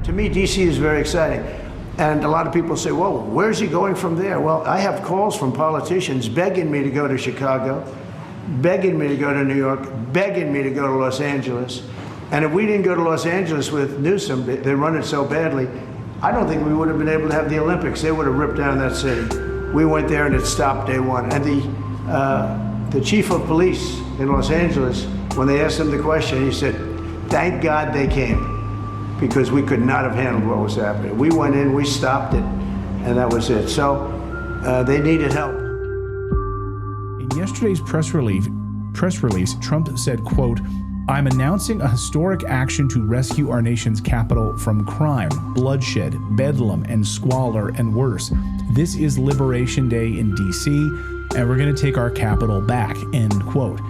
To me, D.C. is very exciting. And a lot of people say, well, where's he going from there? Well, I have calls from politicians begging me to go to Chicago, begging me to go to New York, begging me to go to Los Angeles. And if we didn't go to Los Angeles with Newsom, they run it so badly, I don't think we would have been able to have the Olympics. They would have ripped down that city. We went there and it stopped day one. And the chief of police in Los Angeles, when they asked him the question, he said, thank God they came, because we could not have handled what was happening. We went in, we stopped it, and that was it. So they needed help. In yesterday's press release, Trump said, quote, I'm announcing a historic action to rescue our nation's capital from crime, bloodshed, bedlam, and squalor, and worse. This is Liberation Day in D.C., and we're going to take our capital back, end quote.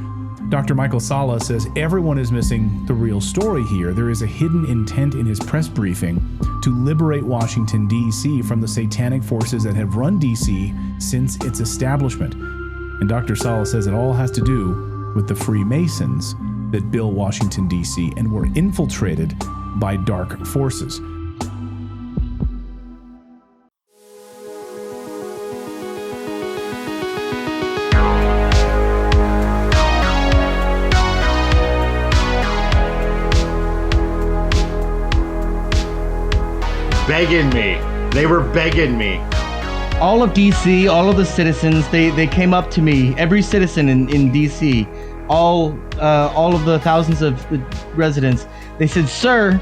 Dr. Michael Salla says everyone is missing the real story here. There is a hidden intent in his press briefing to liberate Washington, D.C. from the satanic forces that have run D.C. since its establishment. And Dr. Salla says it all has to do with the Freemasons that built Washington, D.C. and were infiltrated by dark forces. Begging me. They were begging me. All of DC, all of the citizens, they came up to me. Every citizen in DC, all of the thousands of residents, they said, Sir,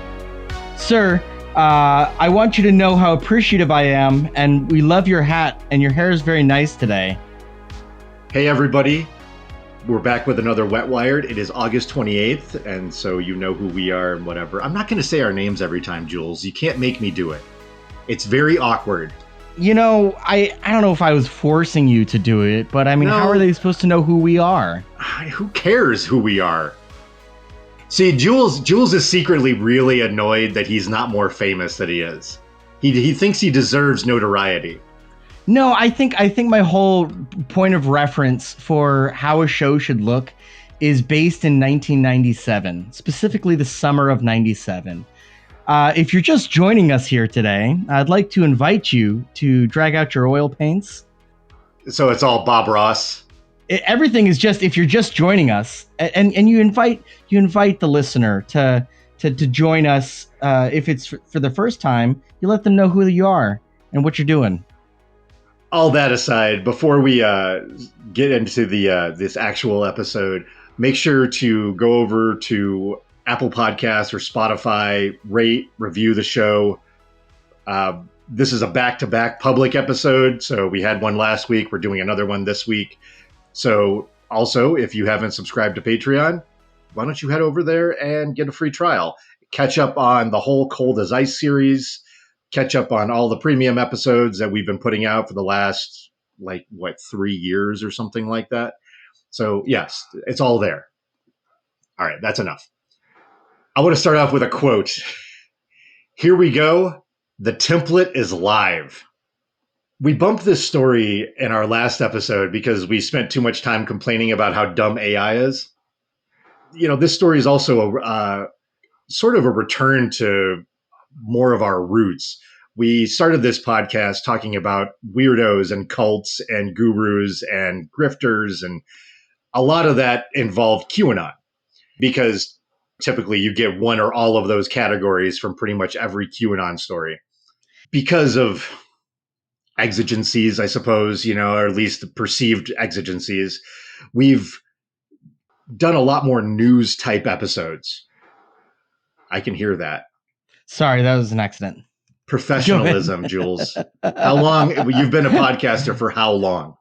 I want you to know how appreciative I am, and we love your hat, and your hair is very nice today. Hey, everybody. We're back with another Wet Wired. It is August 28th, and so you know who we are and whatever. I'm not going to say our names every time, Jules. You can't make me do it. It's very awkward. You know, I don't know if I was forcing you to do it, but I mean, No. How are they supposed to know who we are? Who cares who we are? See, Jules is secretly really annoyed that he's not more famous than he is. He thinks he deserves notoriety. No, I think my whole point of reference for how a show should look is based in 1997, specifically the summer of 97. If you're just joining us here today, I'd like to invite you to drag out your oil paints. So it's all Bob Ross. Everything is just, if you're just joining us, and you invite the listener to join us. If it's for the first time, you let them know who you are and what you're doing. All that aside, before we get into this actual episode, make sure to go over to Apple Podcasts or Spotify, rate, review the show. This is a back-to-back public episode, so we had one last week. We're doing another one this week. So also, if you haven't subscribed to Patreon, why don't you head over there and get a free trial? Catch up on the whole Cold as Ice series. Catch up on all the premium episodes that we've been putting out for the last, 3 years or something like that. So, yes, it's all there. All right, that's enough. I want to start off with a quote. Here we go. The template is live. We bumped this story in our last episode because we spent too much time complaining about how dumb AI is. You know, this story is also sort of a return to more of our roots. We started this podcast talking about weirdos and cults and gurus and grifters, and a lot of that involved QAnon, because typically you get one or all of those categories from pretty much every QAnon story. Because of exigencies, I suppose, or at least perceived exigencies, we've done a lot more news type episodes. I can hear that. Sorry, that was an accident. Professionalism, Jules. How long? You've been a podcaster for how long?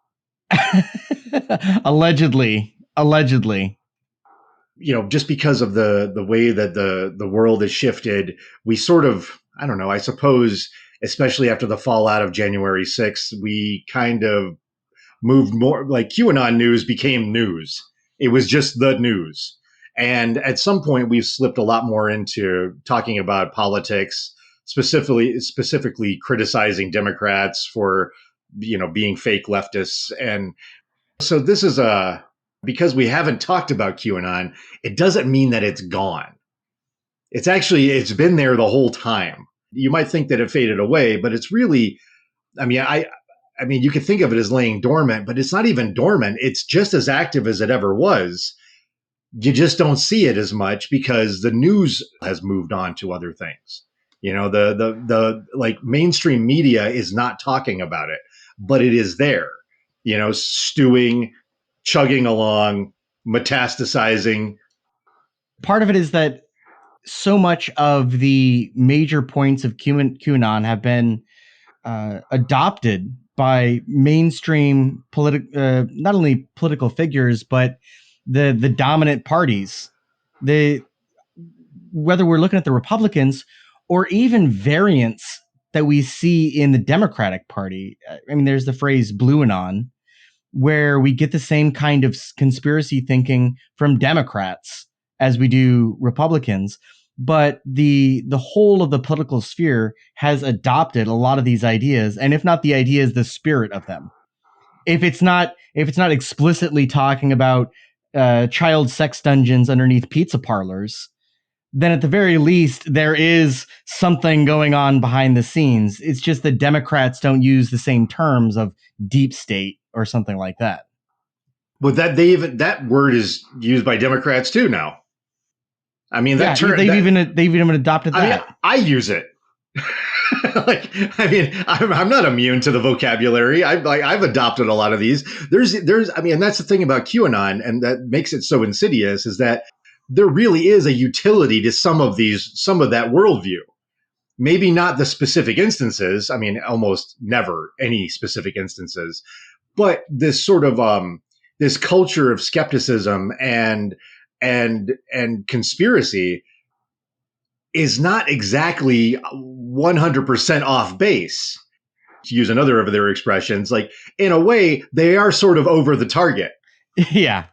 Allegedly. Just because of the way that the world has shifted, we sort of, I don't know, I suppose, especially after the fallout of January 6th, we kind of moved more, like QAnon news became news. It was just the news. And at some point, we've slipped a lot more into talking about politics, specifically criticizing Democrats for, being fake leftists. And so this is because we haven't talked about QAnon, it doesn't mean that it's gone. It's been there the whole time. You might think that it faded away, but it's really, I mean, I mean, you could think of it as laying dormant, but it's not even dormant. It's just as active as it ever was. You just don't see it as much because the news has moved on to other things. You know, the like mainstream media is not talking about it, but it is there, you know, stewing, chugging along, metastasizing. Part of it is that so much of the major points of QAnon have been adopted by mainstream not only political figures, but the dominant parties. Whether we're looking at the Republicans or even variants that we see in the Democratic Party. I mean, there's the phrase "blue anon," where we get the same kind of conspiracy thinking from Democrats as we do Republicans. But the whole of the political sphere has adopted a lot of these ideas, and if not the ideas, the spirit of them. If it's not explicitly talking about child sex dungeons underneath pizza parlors, then at the very least there is something going on behind the scenes. It's just that Democrats don't use the same terms of deep state or something like that. But that word is used by Democrats too now. I mean, they've even adopted that. I mean, I use it. Like, I mean, I'm not immune to the vocabulary. I've adopted a lot of these. I mean, and that's the thing about QAnon, and that makes it so insidious, is that there really is a utility to some of that worldview. Maybe not the specific instances. I mean, almost never any specific instances, but this sort of this culture of skepticism and conspiracy is not exactly 100% off base. To use another of their expressions, like, in a way, they are sort of over the target. Yeah.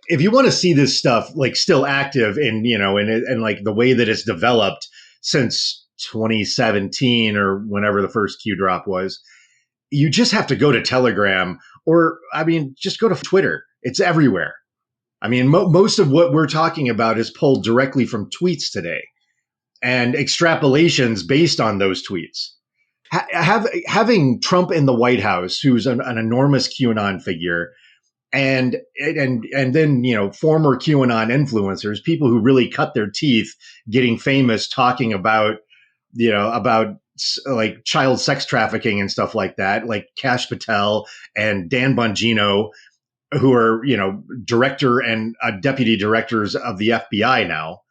If you want to see this stuff like still active in, you know, and like the way that it's developed since 2017 or whenever the first Q drop was, you just have to go to Telegram, or, I mean, just go to Twitter. It's everywhere. I mean, most of what we're talking about is pulled directly from tweets today and extrapolations based on those tweets. Having Trump in the White House, who's an enormous QAnon figure, and then, you know, former QAnon influencers, people who really cut their teeth getting famous, talking about, you know, about like child sex trafficking and stuff like that, like Kash Patel and Dan Bongino, who are, you know, director and deputy directors of the FBI now.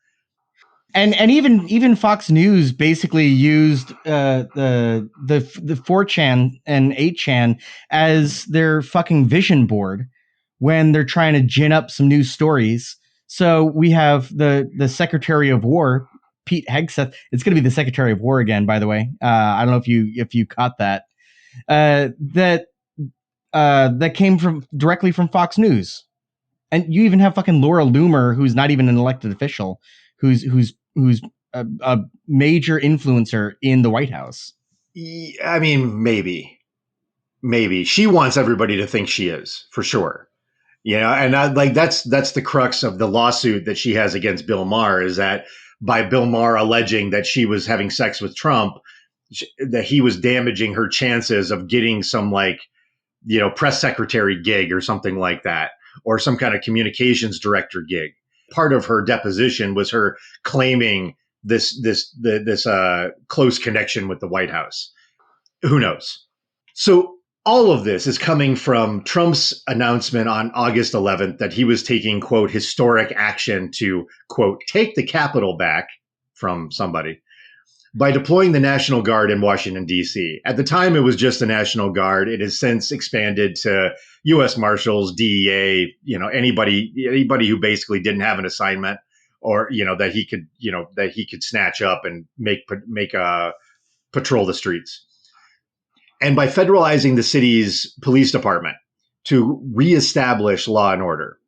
And even Fox News basically used the 4chan and 8chan as their fucking vision board when they're trying to gin up some news stories. So we have the Secretary of War, Pete Hegseth. It's going to be the Secretary of War again, by the way. I don't know if you caught that. That came directly from Fox News. And you even have fucking Laura Loomer, who's not even an elected official, who's a major influencer in the White House. I mean, maybe she wants everybody to think she is, for sure. You know, and that's the crux of the lawsuit that she has against Bill Maher, is that by Bill Maher alleging that she was having sex with Trump, that he was damaging her chances of getting some, like, you know, press secretary gig or something like that, or some kind of communications director gig. Part of her deposition was her claiming this close connection with the White House. Who knows? So all of this is coming from Trump's announcement on August 11th that he was taking, quote, historic action to, quote, take the Capitol back from somebody by deploying the National Guard in Washington, D.C. At the time, it was just the National Guard. It has since expanded to U.S. Marshals, DEA, you know, anybody who basically didn't have an assignment, or, you know, that he could snatch up and make patrol the streets. And by federalizing the city's police department to reestablish law and order.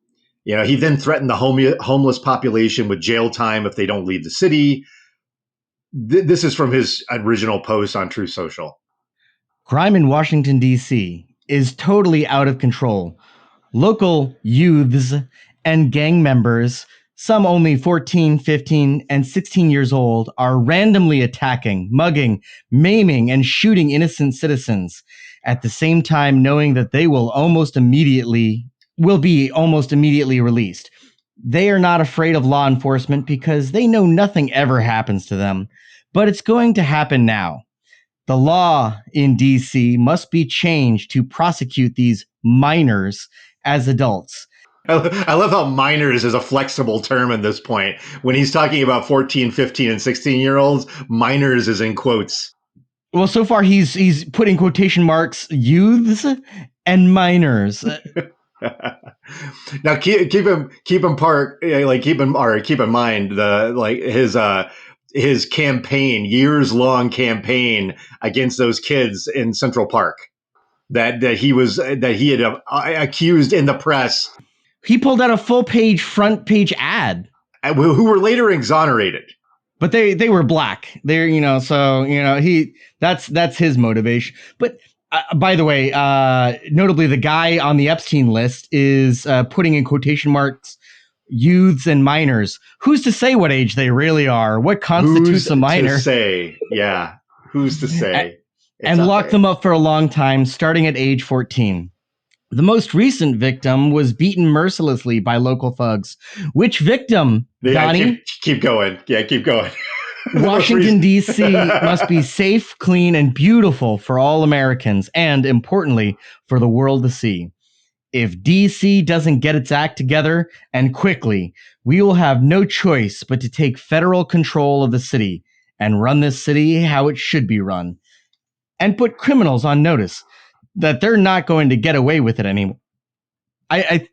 You know, he then threatened the homeless population with jail time if they don't leave the city. This is from his original post on Truth Social. Crime in Washington, D.C. is totally out of control. Local youths and gang members some only 14, 15, and 16 years old, are randomly attacking, mugging, maiming, and shooting innocent citizens, at the same time knowing that they will be almost immediately released. They are not afraid of law enforcement because they know nothing ever happens to them, but it's going to happen now. The law in DC must be changed to prosecute these minors as adults. I love how minors is a flexible term at this point. When he's talking about 14, 15, and 16-year-olds, minors is in quotes. Well, so far he's putting quotation marks youths and minors. Now keep in mind his campaign, years long campaign against those kids in Central Park that he had accused in the press. He pulled out a front page ad, who were later exonerated. But they were black. They're, that's his motivation. But by the way, notably, the guy on the Epstein list is putting in quotation marks youths and minors. Who's to say what age they really are? What constitutes a minor? Who's to say? Yeah. Who's to say? And locked them up for a long time, starting at age 14. The most recent victim was beaten mercilessly by local thugs. Which victim, Donnie? Keep going. Yeah, keep going. Washington, D.C. must be safe, clean, and beautiful for all Americans, and importantly, for the world to see. If D.C. doesn't get its act together, and quickly, we will have no choice but to take federal control of the city and run this city how it should be run, and put criminals on notice that they're not going to get away with it anymore.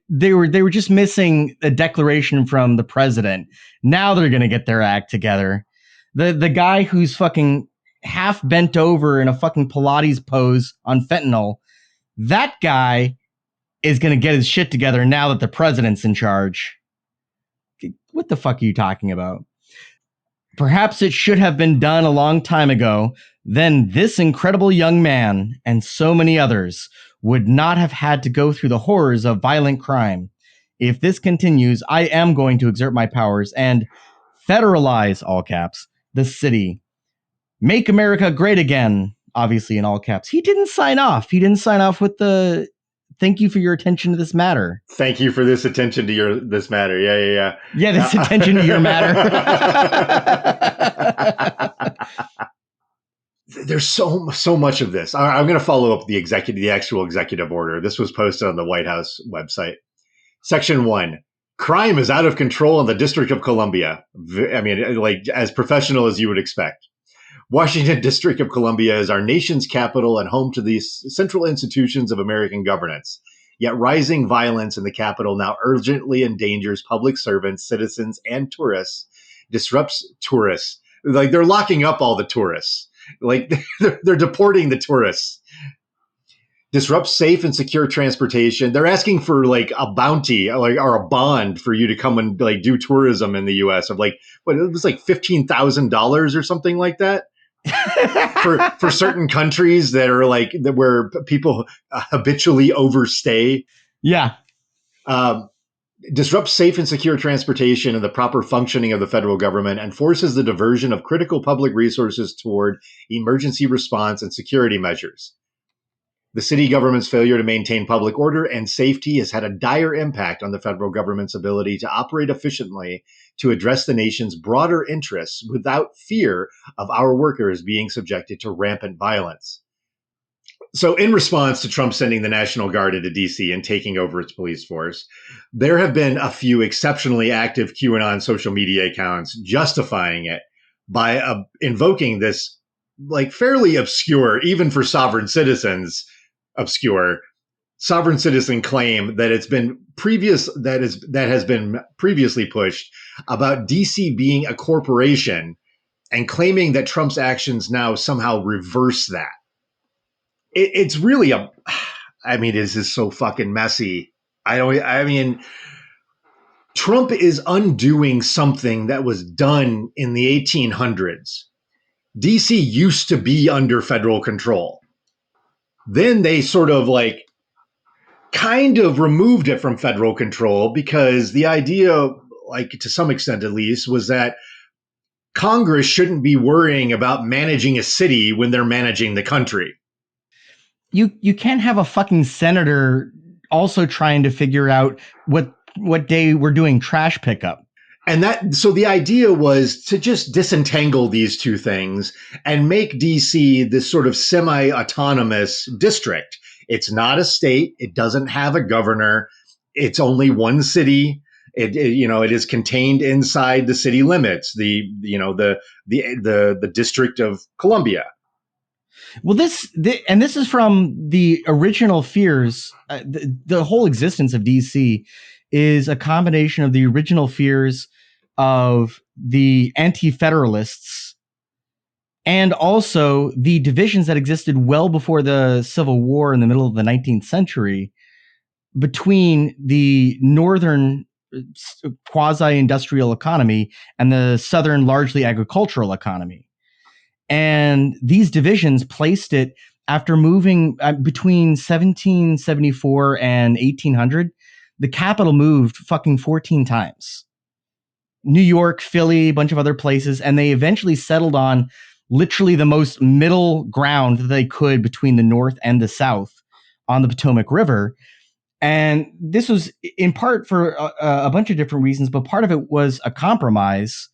They were just missing a declaration from the president. Now they're going to get their act together. The guy who's fucking half bent over in a fucking Pilates pose on fentanyl, that guy is going to get his shit together now that the president's in charge. What the fuck are you talking about? Perhaps it should have been done a long time ago. Then this incredible young man and so many others would not have had to go through the horrors of violent crime. If this continues, I am going to exert my powers and federalize, all caps, the city. Make America great again, obviously in all caps. He didn't sign off. He didn't sign off with the thank you for your attention to this matter. Thank you for this attention to this matter. Yeah. Yeah, this attention to your matter. There's so much of this. I'm going to follow up the actual executive order. This was posted on the White House website. Section 1. Crime is out of control in the District of Columbia. I mean, like as professional as you would expect. Washington District of Columbia is our nation's capital and home to the central institutions of American governance. Yet rising violence in the capital now urgently endangers public servants, citizens, and tourists, disrupts tourists. Like they're locking up all the tourists. Like they're deporting the tourists. Disrupts safe and secure transportation. They're asking for like a bounty, or a bond for you to come and like do tourism in the U.S. of like it was like $15,000 or something like that. for certain countries that are like where people habitually overstay. Yeah. Disrupts safe and secure transportation and the proper functioning of the federal government and forces the diversion of critical public resources toward emergency response and security measures. The city government's failure to maintain public order and safety has had a dire impact on the federal government's ability to operate efficiently to address the nation's broader interests without fear of our workers being subjected to rampant violence. So in response to Trump sending the National Guard into D.C. and taking over its police force, there have been a few exceptionally active QAnon social media accounts justifying it by invoking this like fairly obscure, even for sovereign citizens, obscure sovereign citizen claim that has been previously pushed about DC being a corporation and claiming that Trump's actions now somehow reverse that. It's really this is so fucking messy. Trump is undoing something that was done in the 1800s. DC used to be under federal control. Then they sort of kind of removed it from federal control because the idea like to some extent at least, was that Congress shouldn't be worrying about managing a city when they're managing the country. You can't have a fucking senator also trying to figure out what day we're doing trash pickup. And so the idea was to just disentangle these two things and make DC this sort of semi-autonomous district. It's not a state. It doesn't have a governor. It's only one city. It is contained inside the city limits, the District of Columbia. Well, this is from the original fears. The whole existence of DC is a combination of the original fears of the anti-federalists and also the divisions that existed well before the Civil War in the middle of the 19th century between the northern quasi-industrial economy and the southern largely agricultural economy. And these divisions placed it after moving between 1774 and 1800. The capital moved fucking 14 times. New York, Philly, a bunch of other places. And they eventually settled on literally the most middle ground that they could between the North and the South on the Potomac River. And this was in part for a bunch of different reasons, but part of it was a compromise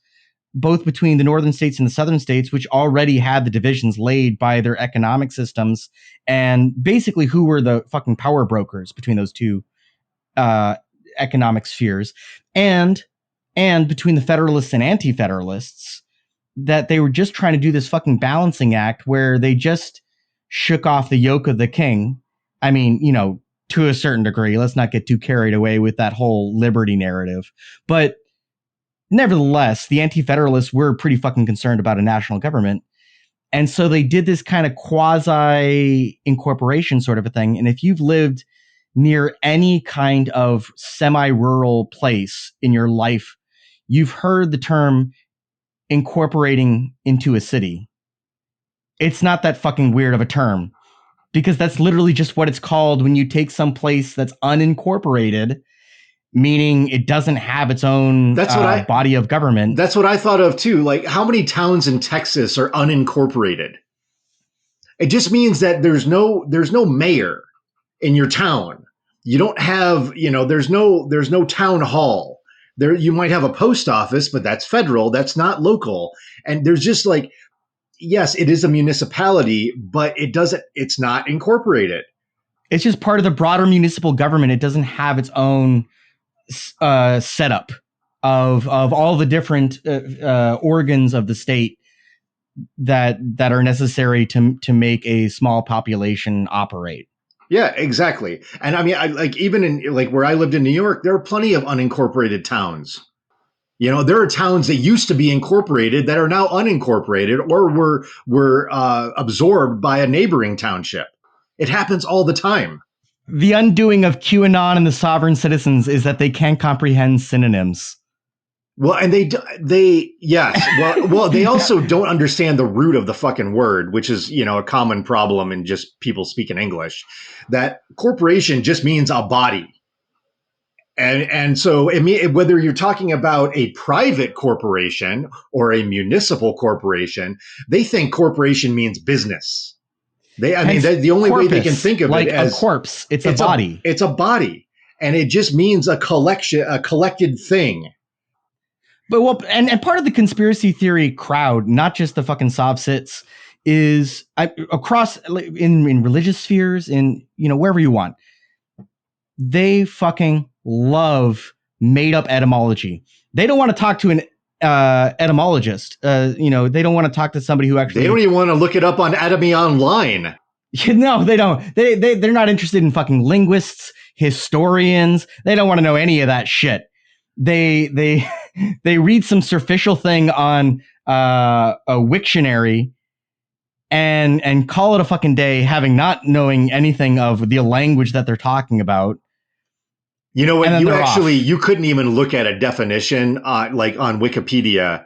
both between the northern states and the southern states, which already had the divisions laid by their economic systems, and basically who were the fucking power brokers between those two economic spheres, and between the federalists and anti-federalists, that they were just trying to do this fucking balancing act where they just shook off the yoke of the king. I mean, to a certain degree, let's not get too carried away with that whole liberty narrative, but nevertheless, the anti-federalists were pretty fucking concerned about a national government. And so they did this kind of quasi-incorporation sort of a thing. And if you've lived near any kind of semi-rural place in your life, you've heard the term incorporating into a city. It's not that fucking weird of a term, because that's literally just what it's called when you take some place that's unincorporated, meaning it doesn't have its own body of government. That's what I thought of too. Like, how many towns in Texas are unincorporated? It just means that there's no mayor in your town. You don't have, there's no town hall. There, you might have a post office, but that's federal. That's not local. And there's just like, yes, it is a municipality, but it's not incorporated. It's just part of the broader municipal government. It doesn't have its own setup of all the different organs of the state that are necessary to make a small population operate. Yeah, exactly. And I mean, even in like where I lived in New York, there are plenty of unincorporated towns. There are towns that used to be incorporated that are now unincorporated or were absorbed by a neighboring township. It happens all the time. The undoing of QAnon and the sovereign citizens is that they can't comprehend synonyms. Well, and yes. Well, they also don't understand the root of the fucking word, which is, a common problem in just people speaking English. That corporation just means a body. And so whether you're talking about a private corporation or a municipal corporation, they think corporation means business. The only way they can think of like it as a corpse. It's a body. It's a body, and it just means a collected thing. But and part of the conspiracy theory crowd, not just the fucking Sov Cits, is across in religious spheres, in wherever you want, they fucking love made up etymology. They don't want to talk to an etymologist. They don't want to talk to somebody who actually. They don't even want to look it up on Atomy Online. No, they don't. They're not interested in fucking linguists, historians. They don't want to know any of that shit. They read some superficial thing on a Wiktionary and call it a fucking day, having not knowing anything of the language that they're talking about. You know what? You couldn't even look at a definition like on Wikipedia,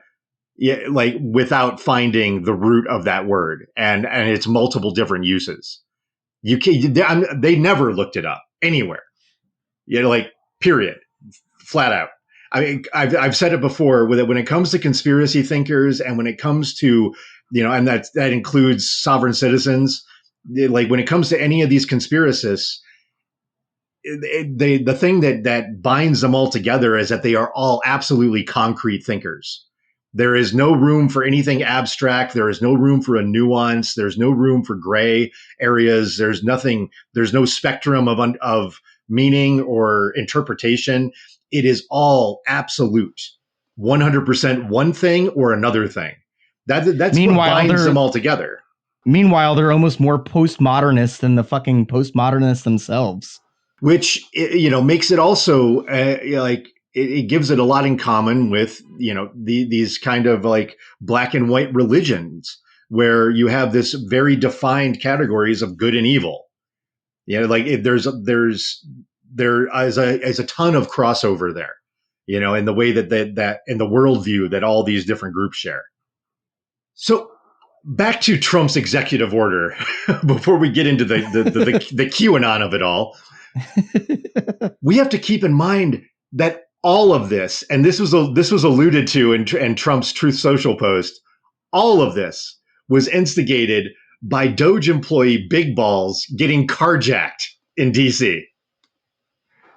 without finding the root of that word and its multiple different uses. They never looked it up anywhere. Period, flat out. I mean, I've said it before. When it comes to conspiracy thinkers, and when it comes to, and that includes sovereign citizens, like when it comes to any of these conspiracists, the thing that binds them all together is that they are all absolutely concrete thinkers. There is no room for anything abstract. There is no room for a nuance. There's no room for gray areas. There's nothing. There's no spectrum of meaning or interpretation. It is all absolute, 100% one thing or another thing. That's what binds them all together. Meanwhile, they're almost more postmodernist than the fucking postmodernists themselves. Which, makes it also it gives it a lot in common with, these kind of like black and white religions where you have this very defined categories of good and evil. There is a ton of crossover there, in the way that in the worldview that all these different groups share. So back to Trump's executive order before we get into the QAnon of it all. We have to keep in mind that all of this, and this was alluded to in Trump's Truth Social post, all of this was instigated by Doge employee Big Balls getting carjacked in DC.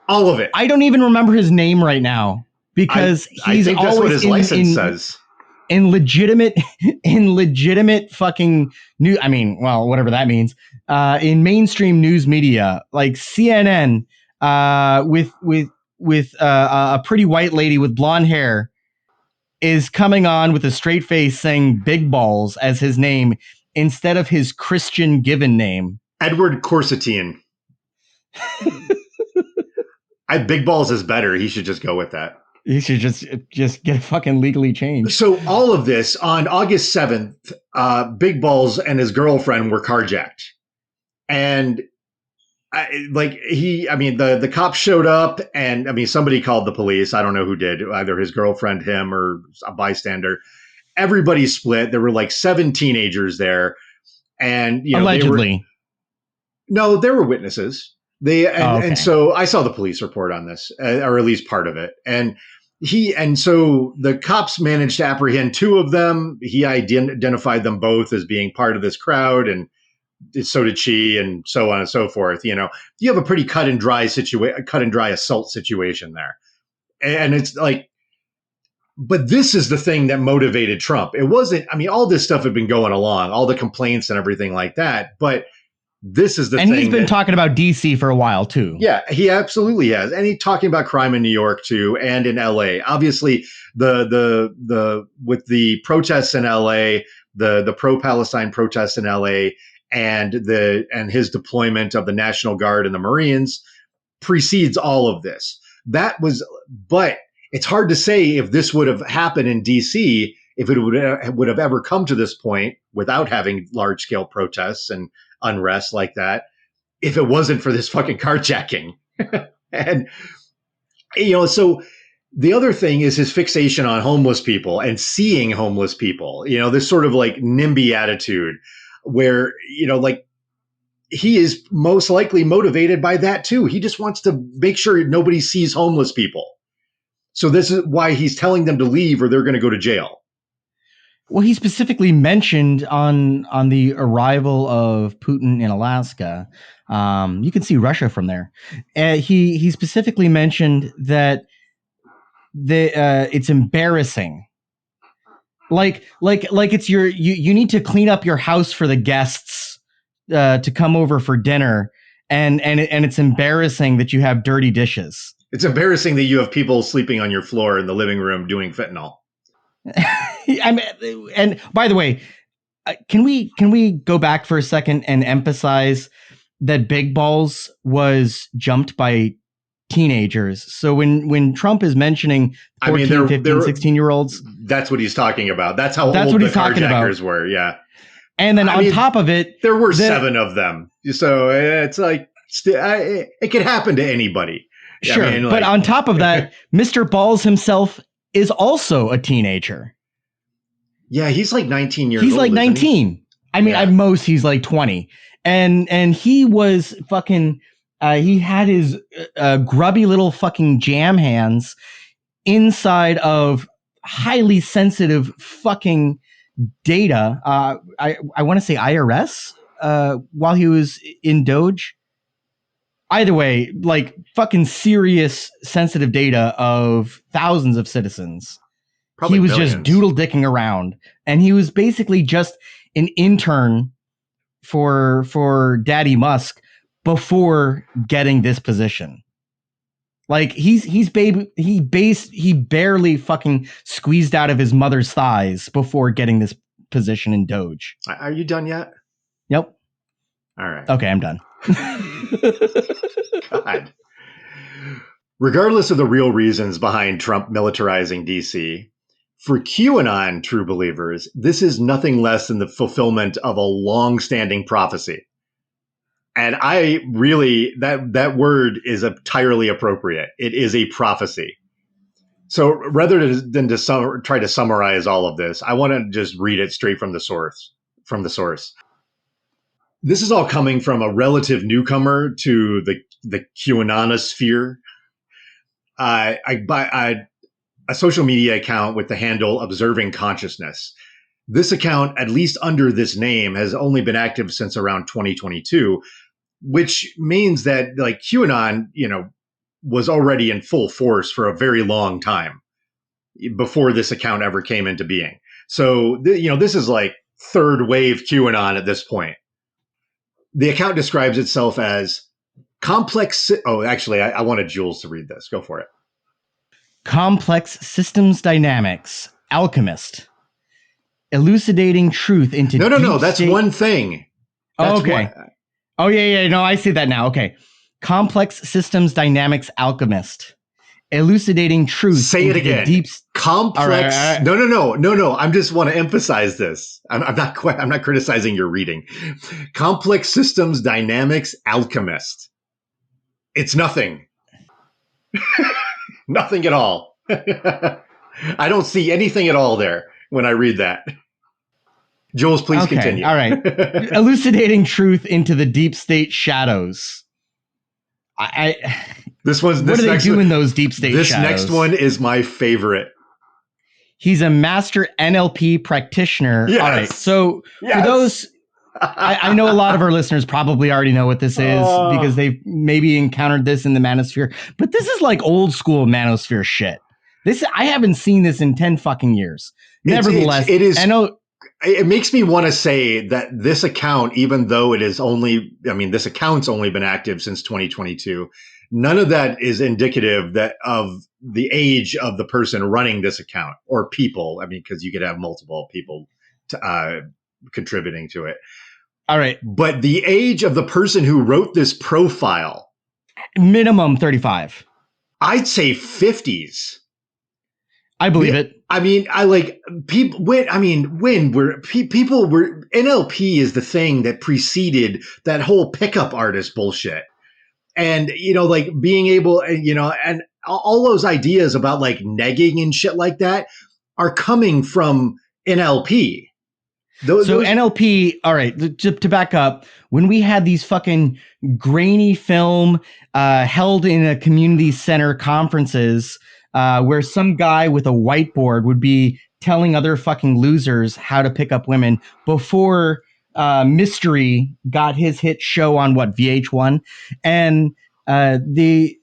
All of it. I don't even remember his name right now because I think that's what his license says. In legitimate fucking new, I mean, well, whatever that means, in mainstream news media like CNN, with a pretty white lady with blonde hair is coming on with a straight face saying Big Balls as his name instead of his Christian given name. Edward Corsetian. Big Balls is better. He should just go with that. You should just get fucking legally changed. So all of this on August 7th, Big Balls and his girlfriend were carjacked. And the cops showed up and somebody called the police. I don't know who did, either his girlfriend, him, or a bystander. Everybody split. There were like 7 teenagers there. And, allegedly. There were witnesses. And so I saw the police report on this, or at least part of it. And so the cops managed to apprehend 2 of them. He identified them both as being part of this crowd, and so did she, and so on and so forth. You have a pretty cut and dry assault situation there. And it's like, but this is the thing that motivated Trump. It wasn't, all this stuff had been going along, all the complaints and everything like that, but this is the thing. And he's been talking about DC for a while too. Yeah, he absolutely has. And he's talking about crime in New York too, and in LA. Obviously, the with the protests in LA, the pro-Palestine protests in LA, and his deployment of the National Guard and the Marines precedes all of this. But it's hard to say if this would have happened in DC, if it would have ever come to this point without having large-scale protests and unrest like that, if it wasn't for this fucking carjacking. And, so the other thing is his fixation on homeless people and seeing homeless people, this sort of like NIMBY attitude where, he is most likely motivated by that too. He just wants to make sure nobody sees homeless people. So this is why he's telling them to leave or they're going to go to jail. Well, he specifically mentioned on the arrival of Putin in Alaska, you can see Russia from there. He specifically mentioned that it's embarrassing. Like it's you need to clean up your house for the guests to come over for dinner, and it's embarrassing that you have dirty dishes. It's embarrassing that you have people sleeping on your floor in the living room doing fentanyl. And by the way, can we go back for a second and emphasize that Big Balls was jumped by teenagers? So when Trump is mentioning 14, 15, 16-year-olds, that's what he's talking about. That's how old the carjackers were. Yeah. And then on top of it, there were 7 of them. So it's like, it could happen to anybody. Sure. But on top of that, Mr. Balls himself is also a teenager. Yeah, he's like 19 years old. He's like 19. At most he's like 20. And he was fucking he had his grubby little fucking jam hands inside of highly sensitive fucking data. I want to say IRS while he was in Doge. Either way, like fucking serious sensitive data of thousands of citizens. Probably he was millions. just doodle dicking around, and he was basically just an intern for Daddy Musk before getting this position. Like he barely fucking squeezed out of his mother's thighs before getting this position in Doge. Are you done yet? Yep. All right. Okay, I'm done. God. Regardless of the real reasons behind Trump militarizing DC, for QAnon true believers, this is nothing less than the fulfillment of a long-standing prophecy. And I really, that word is entirely appropriate. It is a prophecy. So rather than try to summarize all of this, I want to just read it straight from the source. This is all coming from a relative newcomer to the QAnonosphere. A social media account with the handle Observing Consciousness. This account, at least under this name, has only been active since around 2022, which means that like QAnon, was already in full force for a very long time before this account ever came into being. So, this is like third wave QAnon at this point. The account describes itself as complex. Oh, actually, I wanted Jules to read this. Go for it. Complex systems dynamics, alchemist, elucidating truth into No. That's state. one thing. That's okay. Oh yeah. No, I see that now. Okay. Complex systems dynamics alchemist, elucidating truth. Say it again. Complex. All right. No. I just want to emphasize this. I'm not criticizing your reading. Complex systems dynamics alchemist. It's nothing. Nothing at all. I don't see anything at all there when I read that. Jules, please continue. All right. Elucidating truth into the deep state shadows. This one's what do they do in those deep state shadows? This next one is my favorite. He's a master NLP practitioner. Yes. All right. So for those, I know a lot of our listeners probably already know what this is because they've maybe encountered this in the manosphere, but this is like old school manosphere shit. I haven't seen this in 10 fucking years. Nevertheless, it is. It makes me want to say that this account, even though this account's only been active since 2022, none of that is indicative of the age of the person running this account or people. I mean, because you could have multiple people contributing to it. All right. But the age of the person who wrote this profile. Minimum 35. I'd say 50s. I believe it. I mean, people were NLP is the thing that preceded that whole pickup artist bullshit. And, being able, and all those ideas about like negging and shit like that are coming from NLP. NLP, all right, to back up, when we had these fucking grainy film held in a community center conferences where some guy with a whiteboard would be telling other fucking losers how to pick up women before Mystery got his hit show on VH1. And the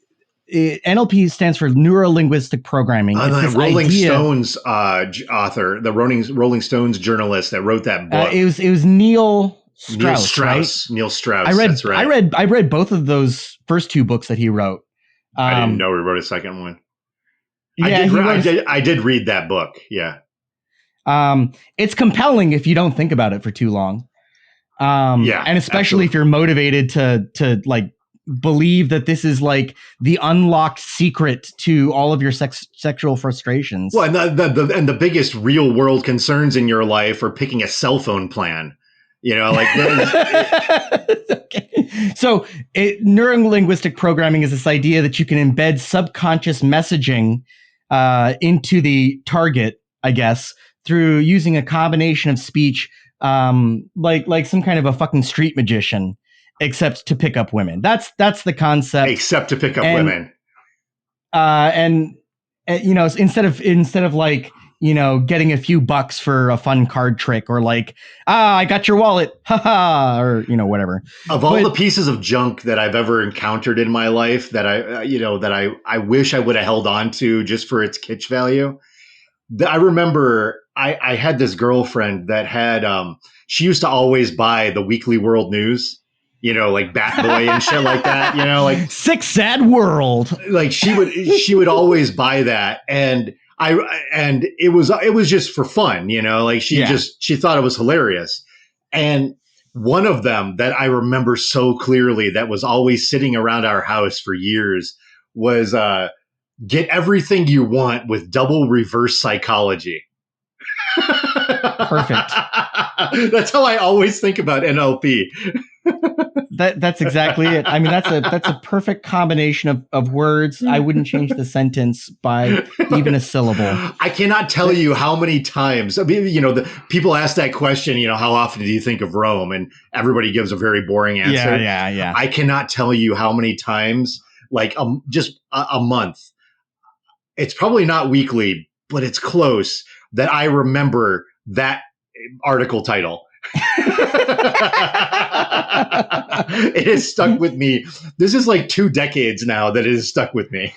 NLP stands for neuro-linguistic programming. The Rolling Stones author, the Rolling Stones journalist that wrote that book. It was Neil Strauss, right? Neil Strauss. That's right. I read both of those first two books that he wrote. I didn't know he wrote a second one. Yeah, I did read that book. Yeah. It's compelling if you don't think about it for too long. And especially if you're motivated to like believe that this is like the unlocked secret to all of your sexual frustrations. Well, and the biggest real world concerns in your life are picking a cell phone plan. Okay. So neuro-linguistic programming is this idea that you can embed subconscious messaging into the target, I guess, through using a combination of speech, like some kind of a fucking street magician, except to pick up women. That's the concept. Except to pick up women. And You know, instead of like, you know, getting a few bucks for a fun card trick, or like, I got your wallet, haha, or, you know, whatever. Of all the pieces of junk that I've ever encountered in my life that I wish I would have held on to just for its kitsch value, I remember I had this girlfriend that had, she used to always buy the Weekly World News, you know, like Bat Boy and shit like that, you know, like Sick Sad World. Like she would always buy that, and it was just for fun, you know, like she thought it was hilarious. And one of them that I remember so clearly that was always sitting around our house for years was get everything you want with double reverse psychology. Perfect. That's how I always think about NLP. That's exactly it. I mean, that's a perfect combination of words. I wouldn't change the sentence by even a syllable. I cannot tell you how many times, I mean, you know, the people ask that question, you know, how often do you think of Rome? And everybody gives a very boring answer. Yeah. I cannot tell you how many times, like just a month. It's probably not weekly, but it's close, that I remember that article title. It has stuck with me. This is like 2 decades now that it has stuck with me.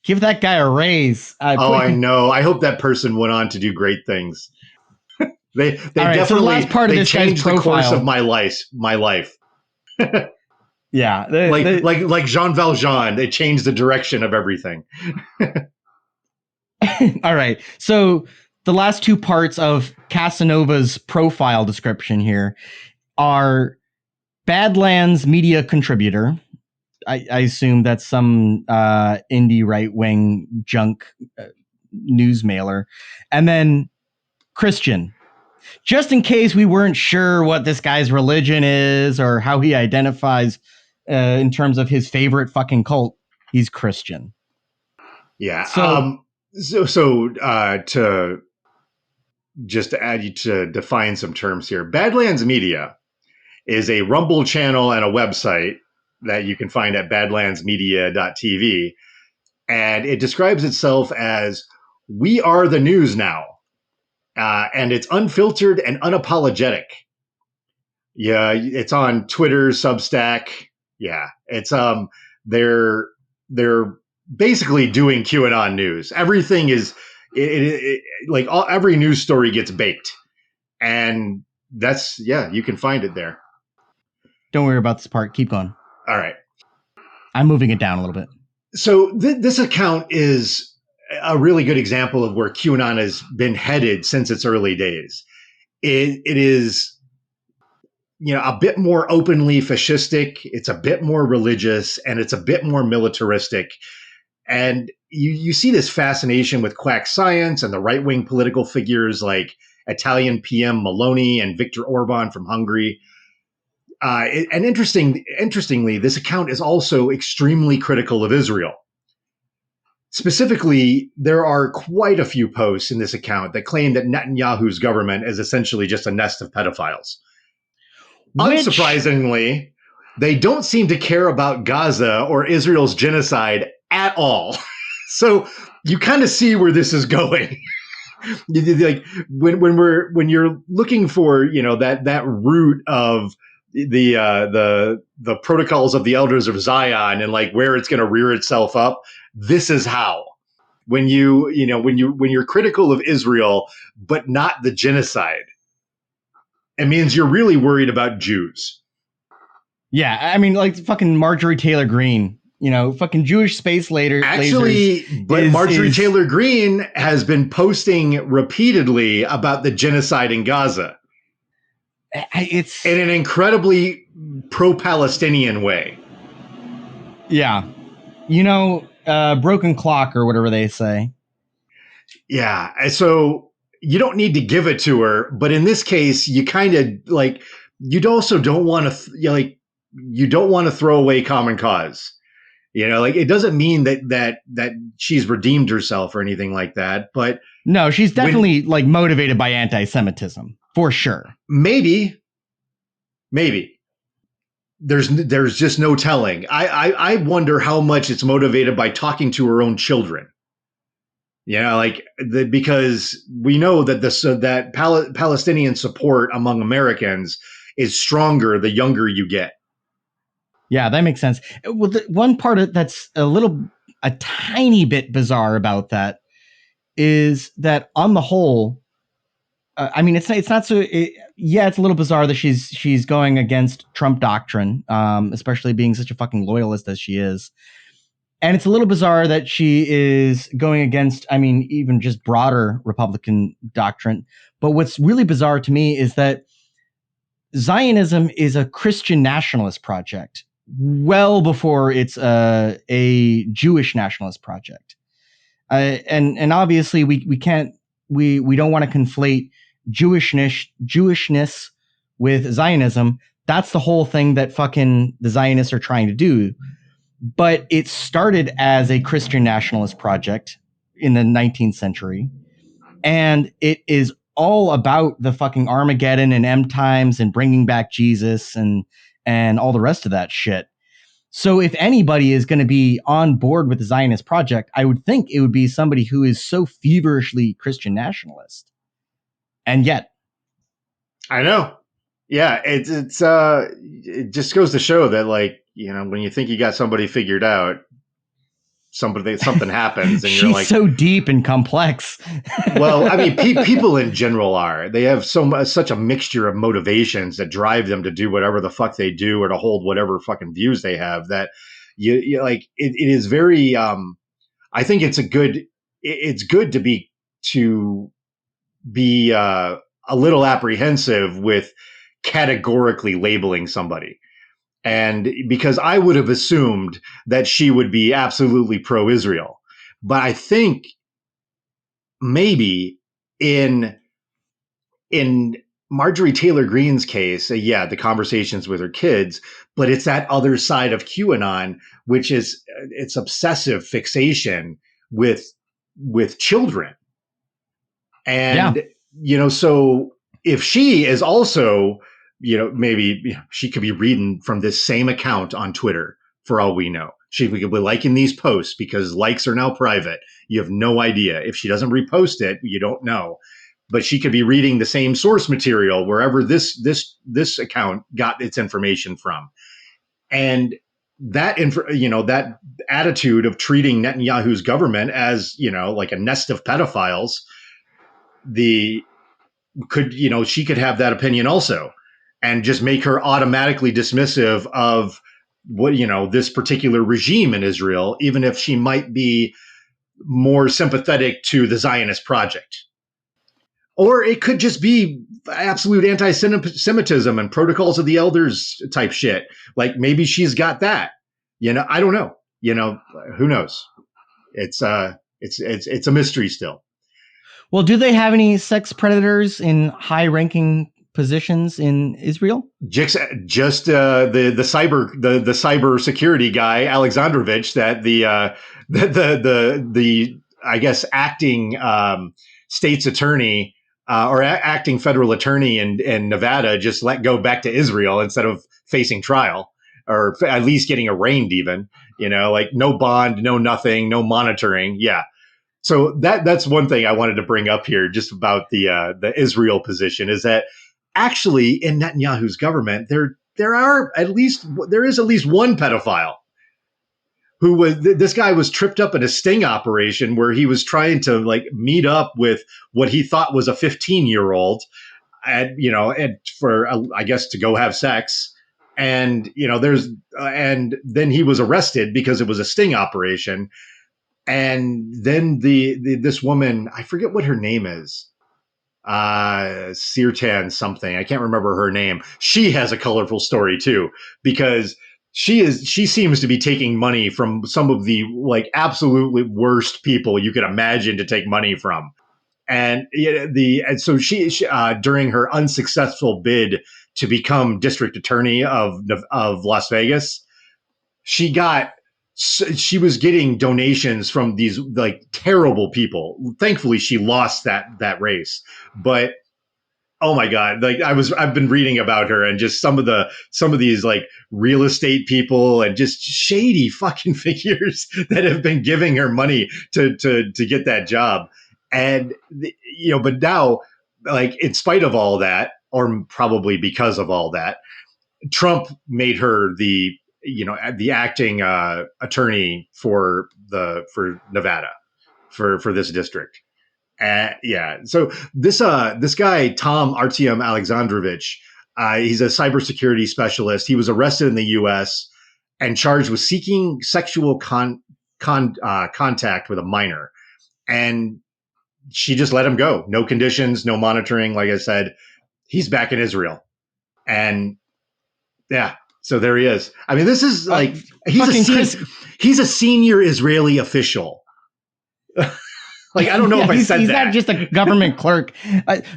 Give that guy a raise. I know. I hope that person went on to do great things. They right, definitely so the last part of this changed guy's the course profile of my life. Yeah, like Jean Valjean, they changed the direction of everything. All right. So the last 2 parts of Casanova's profile description here are Badlands media contributor. I assume that's some indie right-wing junk news mailer. And then Christian. Just in case we weren't sure what this guy's religion is or how he identifies in terms of his favorite fucking cult, he's Christian. Yeah. So To just to add you to define some terms here, Badlands Media is a Rumble channel and a website that you can find at badlandsmedia.tv. And it describes itself as, we are the news now. And it's unfiltered and unapologetic. Yeah, it's on Twitter, Substack. Yeah, it's they're basically doing QAnon news. Everything is every news story gets baked, and that's you can find it there. Don't worry about this part. Keep going. All right, I'm moving it down a little bit. So this account is a really good example of where QAnon has been headed since its early days. It is, you know, a bit more openly fascistic. It's a bit more religious, and it's a bit more militaristic. And you see this fascination with quack science and the right-wing political figures like Italian PM Meloni and Viktor Orban from Hungary. And interestingly, this account is also extremely critical of Israel. Specifically, there are quite a few posts in this account that claim that Netanyahu's government is essentially just a nest of pedophiles. Unsurprisingly, they don't seem to care about Gaza or Israel's genocide at all. So you kind of see where this is going. Like when you're looking for, you know, that root of the protocols of the elders of Zion and like where it's going to rear itself up, this is how. When you're critical of Israel but not the genocide, it means you're really worried about Jews. Yeah, I mean, like fucking Marjorie Taylor Greene, you know, fucking Jewish space lasers. But Marjorie Taylor Greene has been posting repeatedly about the genocide in Gaza. It's in an incredibly pro-Palestinian way. Yeah. You know, broken clock or whatever they say. Yeah. So you don't need to give it to her, but in this case, you kind of like, you also don't want to, you don't want to throw away common cause. You know, like it doesn't mean that she's redeemed herself or anything like that, but no, she's definitely like motivated by anti-Semitism for sure. Maybe. there's just no telling. I wonder how much it's motivated by talking to her own children. Because we know that Palestinian support among Americans is stronger the younger you get. Yeah, that makes sense. Well, the one part that's a tiny bit bizarre about that is that on the whole, I mean, it's not so. It's a little bizarre that she's going against Trump doctrine, especially being such a fucking loyalist as she is. And it's a little bizarre that she is going against, I mean, even just broader Republican doctrine. But what's really bizarre to me is that Zionism is a Christian nationalist project well before it's a Jewish nationalist project. And obviously we don't want to conflate Jewishness with Zionism. That's the whole thing that fucking the Zionists are trying to do. But it started as a Christian nationalist project in the 19th century. And it is all about the fucking Armageddon and end times and bringing back Jesus and all the rest of that shit. So if anybody is going to be on board with the Zionist project, I would think it would be somebody who is so feverishly Christian nationalist. And yet, I know. Yeah, it just goes to show that, like, when you think you got somebody figured out, something happens, and you're like, she's so deep and complex. Well, I mean, people in general they have such a mixture of motivations that drive them to do whatever the fuck they do or to hold whatever fucking views they have, that you like it is very I think it's good to be a little apprehensive with categorically labeling somebody. And because I would have assumed that she would be absolutely pro-Israel, but I think maybe in Marjorie Taylor Greene's case, the conversations with her kids, but it's that other side of QAnon, which is its obsessive fixation with children. And, so if she is also, maybe she could be reading from this same account on Twitter for all we know. She could be liking these posts because likes are now private. You have no idea. If she doesn't repost it, you don't know. But she could be reading the same source material wherever this account got its information from. And that that attitude of treating Netanyahu's government as, like a nest of pedophiles, she could have that opinion also, and just make her automatically dismissive of what, this particular regime in Israel, even if she might be more sympathetic to the Zionist project. Or it could just be absolute anti-Semitism and protocols of the elders type shit. Like, maybe she's got that, I don't know, who knows? It's a mystery still. Well, do they have any sex predators in high-ranking positions in Israel? Just the cyber security guy Alexandrovich, that the I guess acting state's attorney or acting federal attorney in Nevada just let go back to Israel instead of facing trial, or at least getting arraigned even. Like, no bond, no nothing, no monitoring. Yeah. So that's one thing I wanted to bring up here, just about the Israel position, is that actually in Netanyahu's government there is at least one pedophile who was, this guy was tripped up in a sting operation where he was trying to, like, meet up with what he thought was a 15-year-old, and for I guess to go have sex, and and then he was arrested because it was a sting operation. And then this woman, I forget what her name is, Sirtan something, I can't remember her name. She has a colorful story too, because she seems to be taking money from some of the, like, absolutely worst people you could imagine to take money from. And so she during her unsuccessful bid to become district attorney of Las Vegas, she was getting donations from these, like, terrible people. Thankfully, she lost that race, but Oh my God. Like I've been reading about her and just some of these like real estate people and just shady fucking figures that have been giving her money to get that job. And, but now, like, in spite of all that, or probably because of all that, Trump made her the acting attorney for Nevada for this district. Yeah. So this guy Tom Artyom Alexandrovich, he's a cybersecurity specialist. He was arrested in the U.S. and charged with seeking sexual contact with a minor, and she just let him go. No conditions, no monitoring. Like I said, he's back in Israel, and yeah. So there he is. I mean, this is like he's a senior Israeli official. Like, I don't know if I said he's that. Not just a government clerk.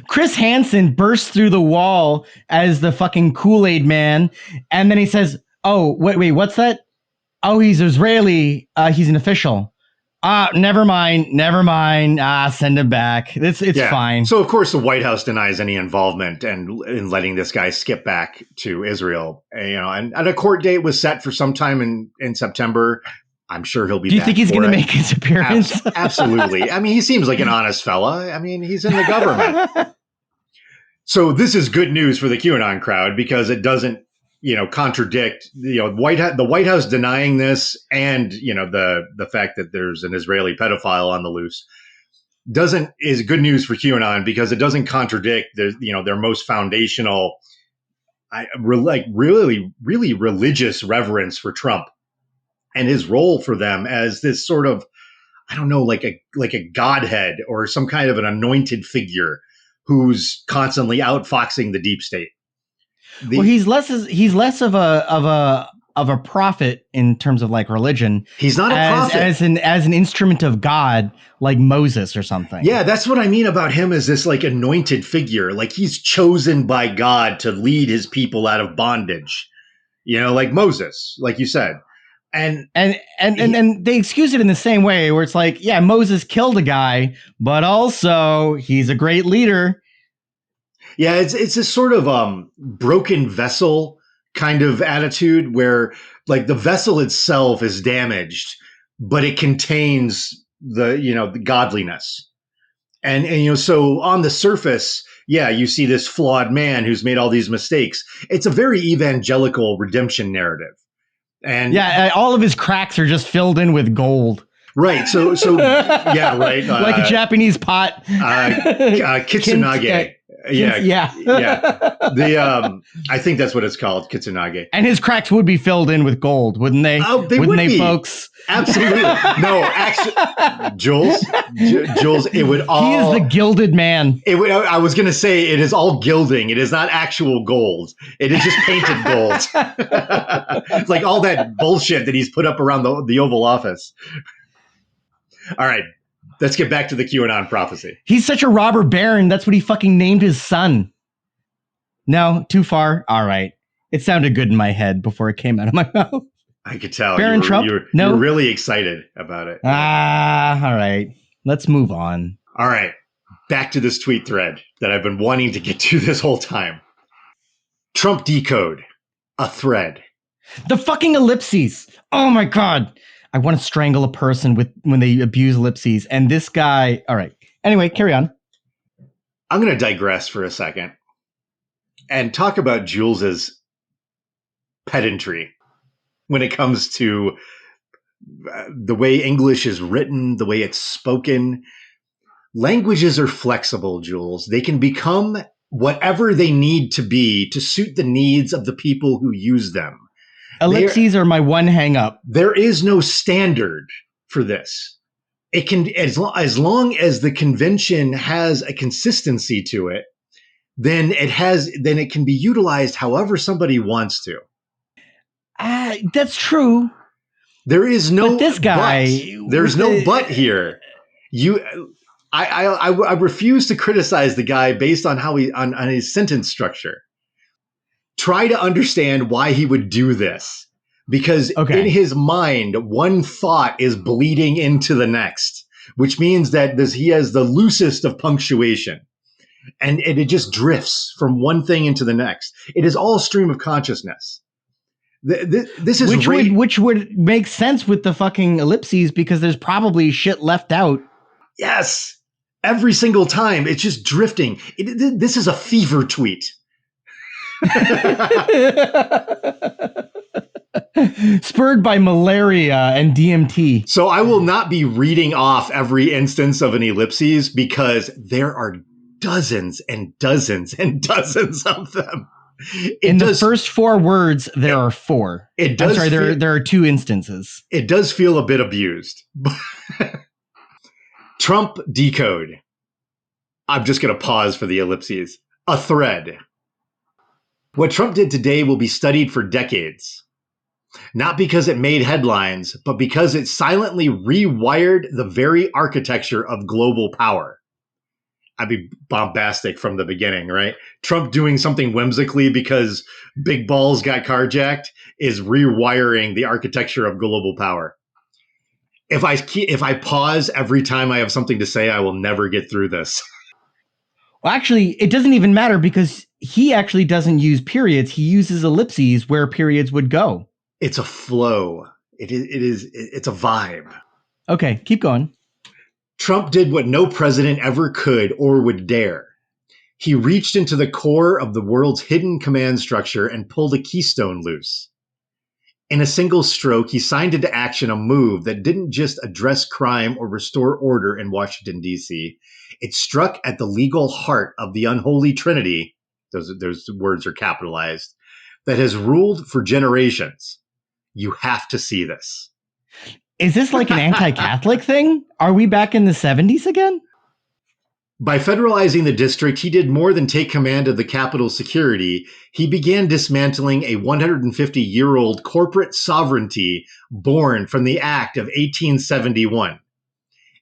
Chris Hansen bursts through the wall as the fucking Kool-Aid man. And then he says, oh, wait, what's that? Oh, he's Israeli. He's an official. Never mind. Send him back. It's fine. So, of course, the White House denies any involvement in letting this guy skip back to Israel. And a court date was set for sometime in September. I'm sure he'll be back. Do you think he's going to make his appearance? Absolutely. I mean, he seems like an honest fella. I mean, he's in the government. So this is good news for the QAnon crowd because it doesn't, contradict, the White House denying this and, the fact that there's an Israeli pedophile on the loose is good news for QAnon because it doesn't contradict their most foundational, really religious reverence for Trump and his role for them as this sort of, I don't know, like a godhead or some kind of an anointed figure who's constantly outfoxing the deep state. He's less of a prophet in terms of like religion. He's not a prophet as an instrument of God, like Moses or something. Yeah, that's what I mean about him as this like anointed figure. Like he's chosen by God to lead his people out of bondage. Like Moses, like you said. And they excuse it in the same way where it's like, yeah, Moses killed a guy, but also he's a great leader. Yeah, it's this sort of broken vessel kind of attitude where like the vessel itself is damaged, but it contains the godliness. And so on the surface, yeah, you see this flawed man who's made all these mistakes. It's a very evangelical redemption narrative. And yeah, all of his cracks are just filled in with gold. Right. So yeah, right. Like a Japanese pot. Kitsunage. Yeah. I think that's what it's called, Kitsunage. And his cracks would be filled in with gold, wouldn't they? Oh, wouldn't they, folks? Absolutely. No, actually, Jules, it would all. He is the gilded man. I was going to say it is all gilding. It is not actual gold. It is just painted gold. It's like all that bullshit that he's put up around the Oval Office. All right. Let's get back to the QAnon prophecy. He's such a robber baron. That's what he fucking named his son. No, too far. All right. It sounded good in my head before it came out of my mouth. I could tell. Baron Trump? You were really excited about it. All right. Let's move on. All right. Back to this tweet thread that I've been wanting to get to this whole time. Trump decode. A thread. The fucking ellipses. Oh my God. I want to strangle a person when they abuse ellipses. And this guy. All right. Anyway, carry on. I'm going to digress for a second and talk about Jules's pedantry when it comes to the way English is written, the way it's spoken. Languages are flexible, Jules. They can become whatever they need to be to suit the needs of the people who use them. Ellipses are my one hang up. There is no standard for this. It can, as long as the convention has a consistency to it, then it can be utilized however somebody wants to. That's true. There is no but this guy. There's no but here. I refuse to criticize the guy based on how on his sentence structure. Try to understand why he would do this, because in his mind, one thought is bleeding into the next, which means that he has the loosest of punctuation. and it just drifts from one thing into the next. It is all stream of consciousness. This is which would make sense with the fucking ellipses, because there's probably shit left out. Yes, every single time it's just drifting. This is a fever tweet. Spurred by malaria and DMT. So I will not be reading off every instance of an ellipses, because there are dozens and dozens and dozens of them. The first 4 words, there are 4. There are 2 instances. It does feel a bit abused. Trump decode. I'm just going to pause for the ellipses. A thread. What Trump did today will be studied for decades. Not because it made headlines, but because it silently rewired the very architecture of global power. I'd be bombastic from the beginning, right? Trump doing something whimsically because big balls got carjacked is rewiring the architecture of global power. If I pause every time I have something to say, I will never get through this. Well, actually, it doesn't even matter, because he actually doesn't use periods. He uses ellipses where periods would go. It's a flow. It's a vibe. Okay, keep going. Trump did what no president ever could or would dare. He reached into the core of the world's hidden command structure and pulled a keystone loose. In a single stroke, he signed into action a move that didn't just address crime or restore order in Washington, D.C. It struck at the legal heart of the unholy trinity, those words are capitalized, that has ruled for generations. You have to see this. Is this like an anti-Catholic thing? Are we back in the 70s again? By federalizing the district, he did more than take command of the Capitol's security. He began dismantling a 150-year-old corporate sovereignty born from the Act of 1871,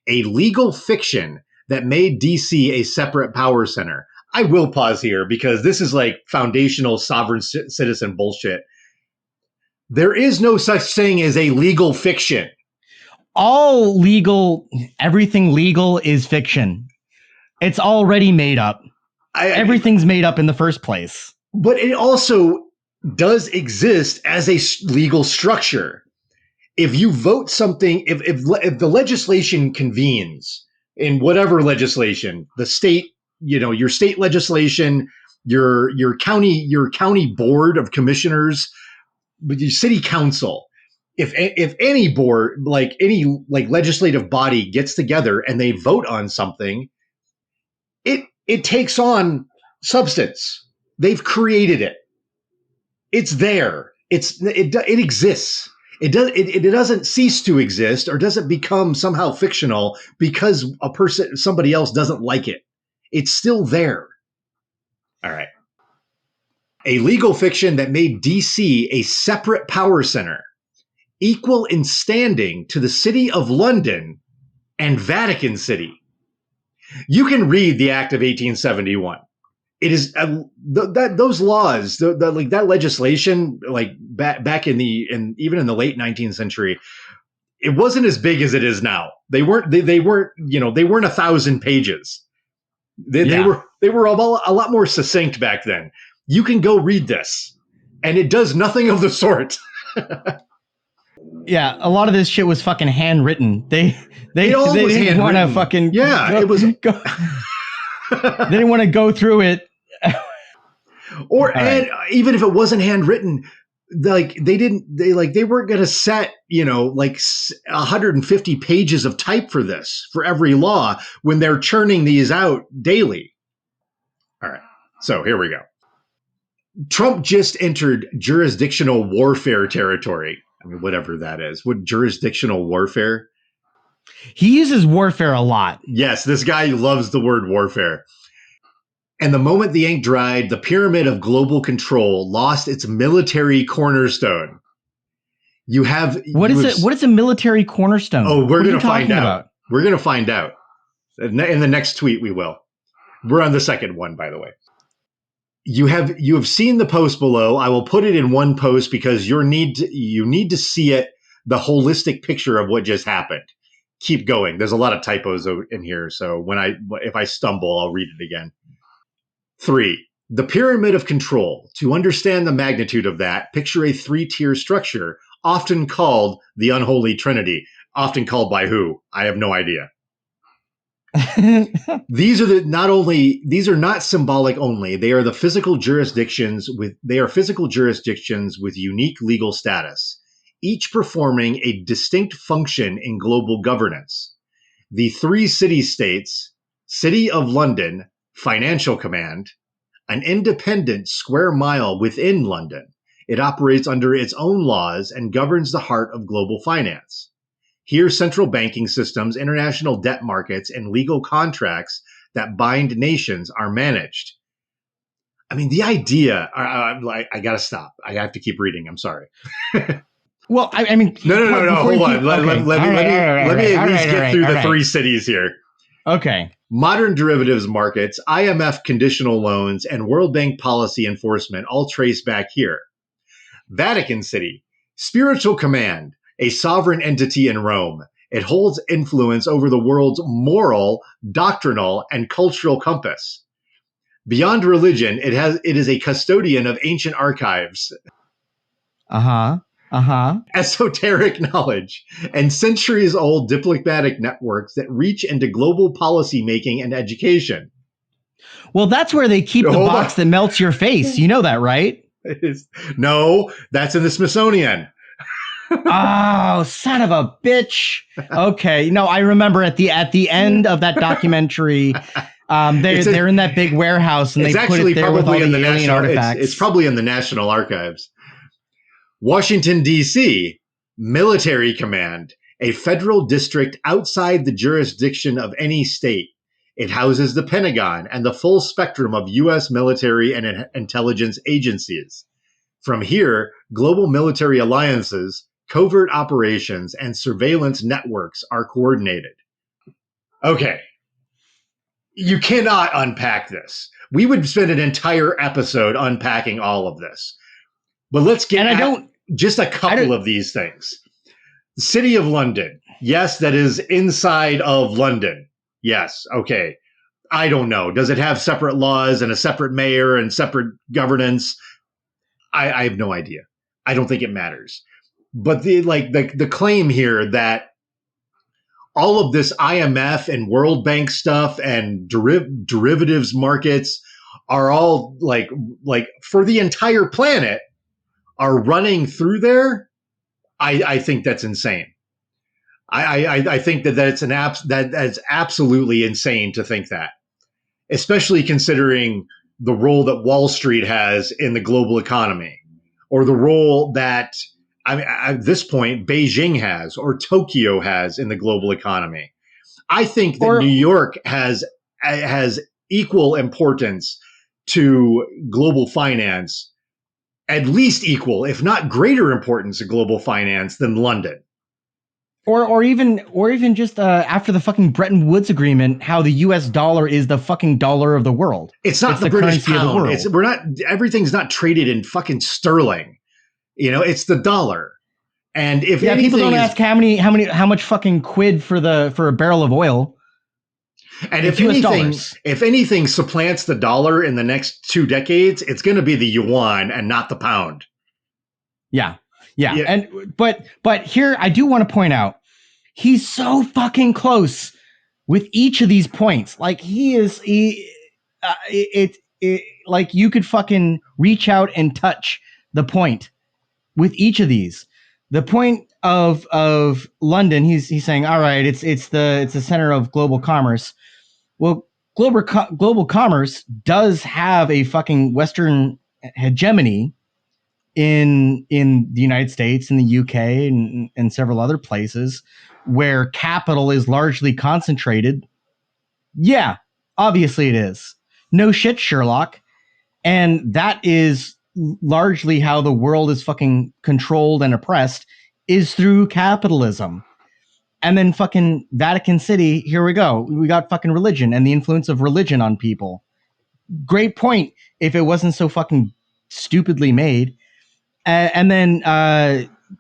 a legal fiction that made D.C. a separate power center. I will pause here because this is like foundational sovereign citizen bullshit. There is no such thing as a legal fiction. Everything legal is fiction. It's already made up. Everything's made up in the first place. But it also does exist as a legal structure. If you vote something, if the legislation convenes in whatever legislation, the state, your state legislation, your county board of commissioners, your city council, if any board, any legislative body gets together and they vote on something, it takes on substance. They've created it. It's there. It exists. It doesn't cease to exist or doesn't become somehow fictional because somebody else doesn't like it. It's still there. All right. A legal fiction that made DC a separate power center, equal in standing to the City of London and Vatican City. You can read the Act of 1871. It is those laws, that legislation, back even in the late 19th century, it wasn't as big as it is now. They weren't 1,000 pages. They were a lot more succinct back then. You can go read this, and it does nothing of the sort. Yeah, a lot of this shit was fucking handwritten. They didn't want to fucking it was. They didn't want to go through it. Even if it wasn't handwritten, they weren't going to set 150 pages of type for this for every law when they're churning these out daily. All right, so here we go. Trump just entered jurisdictional warfare territory. I mean, whatever that is. What jurisdictional warfare? He uses warfare a lot. Yes, this guy loves the word warfare. And the moment the ink dried, the pyramid of global control lost its military cornerstone. What is a military cornerstone? Oh, we're going to find out. We're going to find out. In the next tweet, we will. We're on the second one, by the way. You have seen the post below. I will put it in one post because you need to see it, the holistic picture of what just happened. Keep going. There's a lot of typos in here, so if I stumble, I'll read it again. 3. The pyramid of control. To understand the magnitude of that, picture a 3-tier structure, often called the unholy trinity. Often called by who? I have no idea. These are not symbolic only. They are the physical jurisdictions with unique legal status, each performing a distinct function in global governance. The 3 city-states, City of London, Financial Command, an independent square mile within London. It operates under its own laws and governs the heart of global finance. Here, central banking systems, international debt markets, and legal contracts that bind nations are managed. I mean, the idea, I gotta stop. I have to keep reading. I'm sorry. Well, I mean, No. Hold on. Let me at least get through the 3 cities here. Okay. Modern derivatives markets, IMF conditional loans, and World Bank policy enforcement all trace back here. Vatican City, spiritual command, a sovereign entity in Rome. It holds influence over the world's moral, doctrinal, and cultural compass. Beyond religion, it is a custodian of ancient archives. Esoteric knowledge, and centuries-old diplomatic networks that reach into global policy making and education. Well, that's where they keep the box that melts your face. You know that, right? No, that's in the Smithsonian. Oh, son of a bitch. Okay. No, I remember at the end of that documentary, they're in that big warehouse and they put it there with all the alien artifacts. It's probably in the National Archives. Washington, D.C., Military Command, a federal district outside the jurisdiction of any state. It houses the Pentagon and the full spectrum of U.S. military and intelligence agencies. From here, global military alliances, covert operations, and surveillance networks are coordinated. Okay. You cannot unpack this. We would spend an entire episode unpacking all of this. But let's get just a couple of these things. The City of London. Yes, that is inside of London. Yes. Okay. I don't know. Does it have separate laws and a separate mayor and separate governance? I have no idea. I don't think it matters. But the claim here that all of this IMF and World Bank stuff and derivatives markets are all like for the entire planet are running through there. I think that's insane. I think that's absolutely insane to think that, especially considering the role that Wall Street has in the global economy, or the role that at this point Beijing has or Tokyo has in the global economy. I think that New York has equal importance to global finance, at least equal, if not greater importance to global finance than London. Or even just after the fucking Bretton Woods Agreement, how the U.S. dollar is the fucking dollar of the world. It's not the British pound. Everything's not traded in fucking sterling. You know, it's the dollar. And if people don't ask how much fucking quid for a barrel of oil. And if anything supplants the dollar in the next 2 decades, it's going to be the yuan and not the pound. Yeah. And but here I do want to point out, he's so fucking close with each of these points. Like like you could fucking reach out and touch the point with each of these. The point of London, he's saying, all right, it's the center of global commerce. Well, global commerce does have a fucking Western hegemony in the United States, in the UK, and several other places where capital is largely concentrated. Yeah, obviously it is. No shit, Sherlock. And that is largely how the world is fucking controlled and oppressed, is through capitalism. And then fucking Vatican City, here we go. We got fucking religion and the influence of religion on people. Great point if it wasn't so fucking stupidly made. And then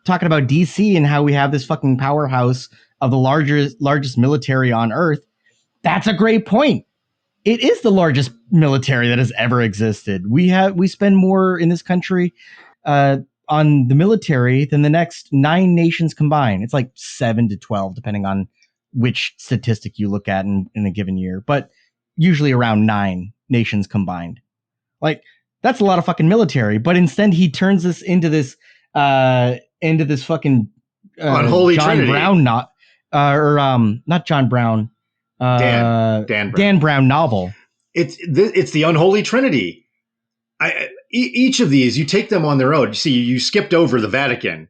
talking about DC and how we have this fucking powerhouse of the largest military on Earth. That's a great point. It is the largest military that has ever existed. We spend more in this country on the military than the next 9 nations combined. It's like 7 to 12, depending on which statistic you look at in a given year, but usually around 9 nations combined. Like, that's a lot of fucking military. But instead, he turns this into this fucking Unholy John Trinity. Brown, not John Brown. Dan Brown novel. It's the unholy trinity. Each of these, you take them on their own. See, you skipped over the Vatican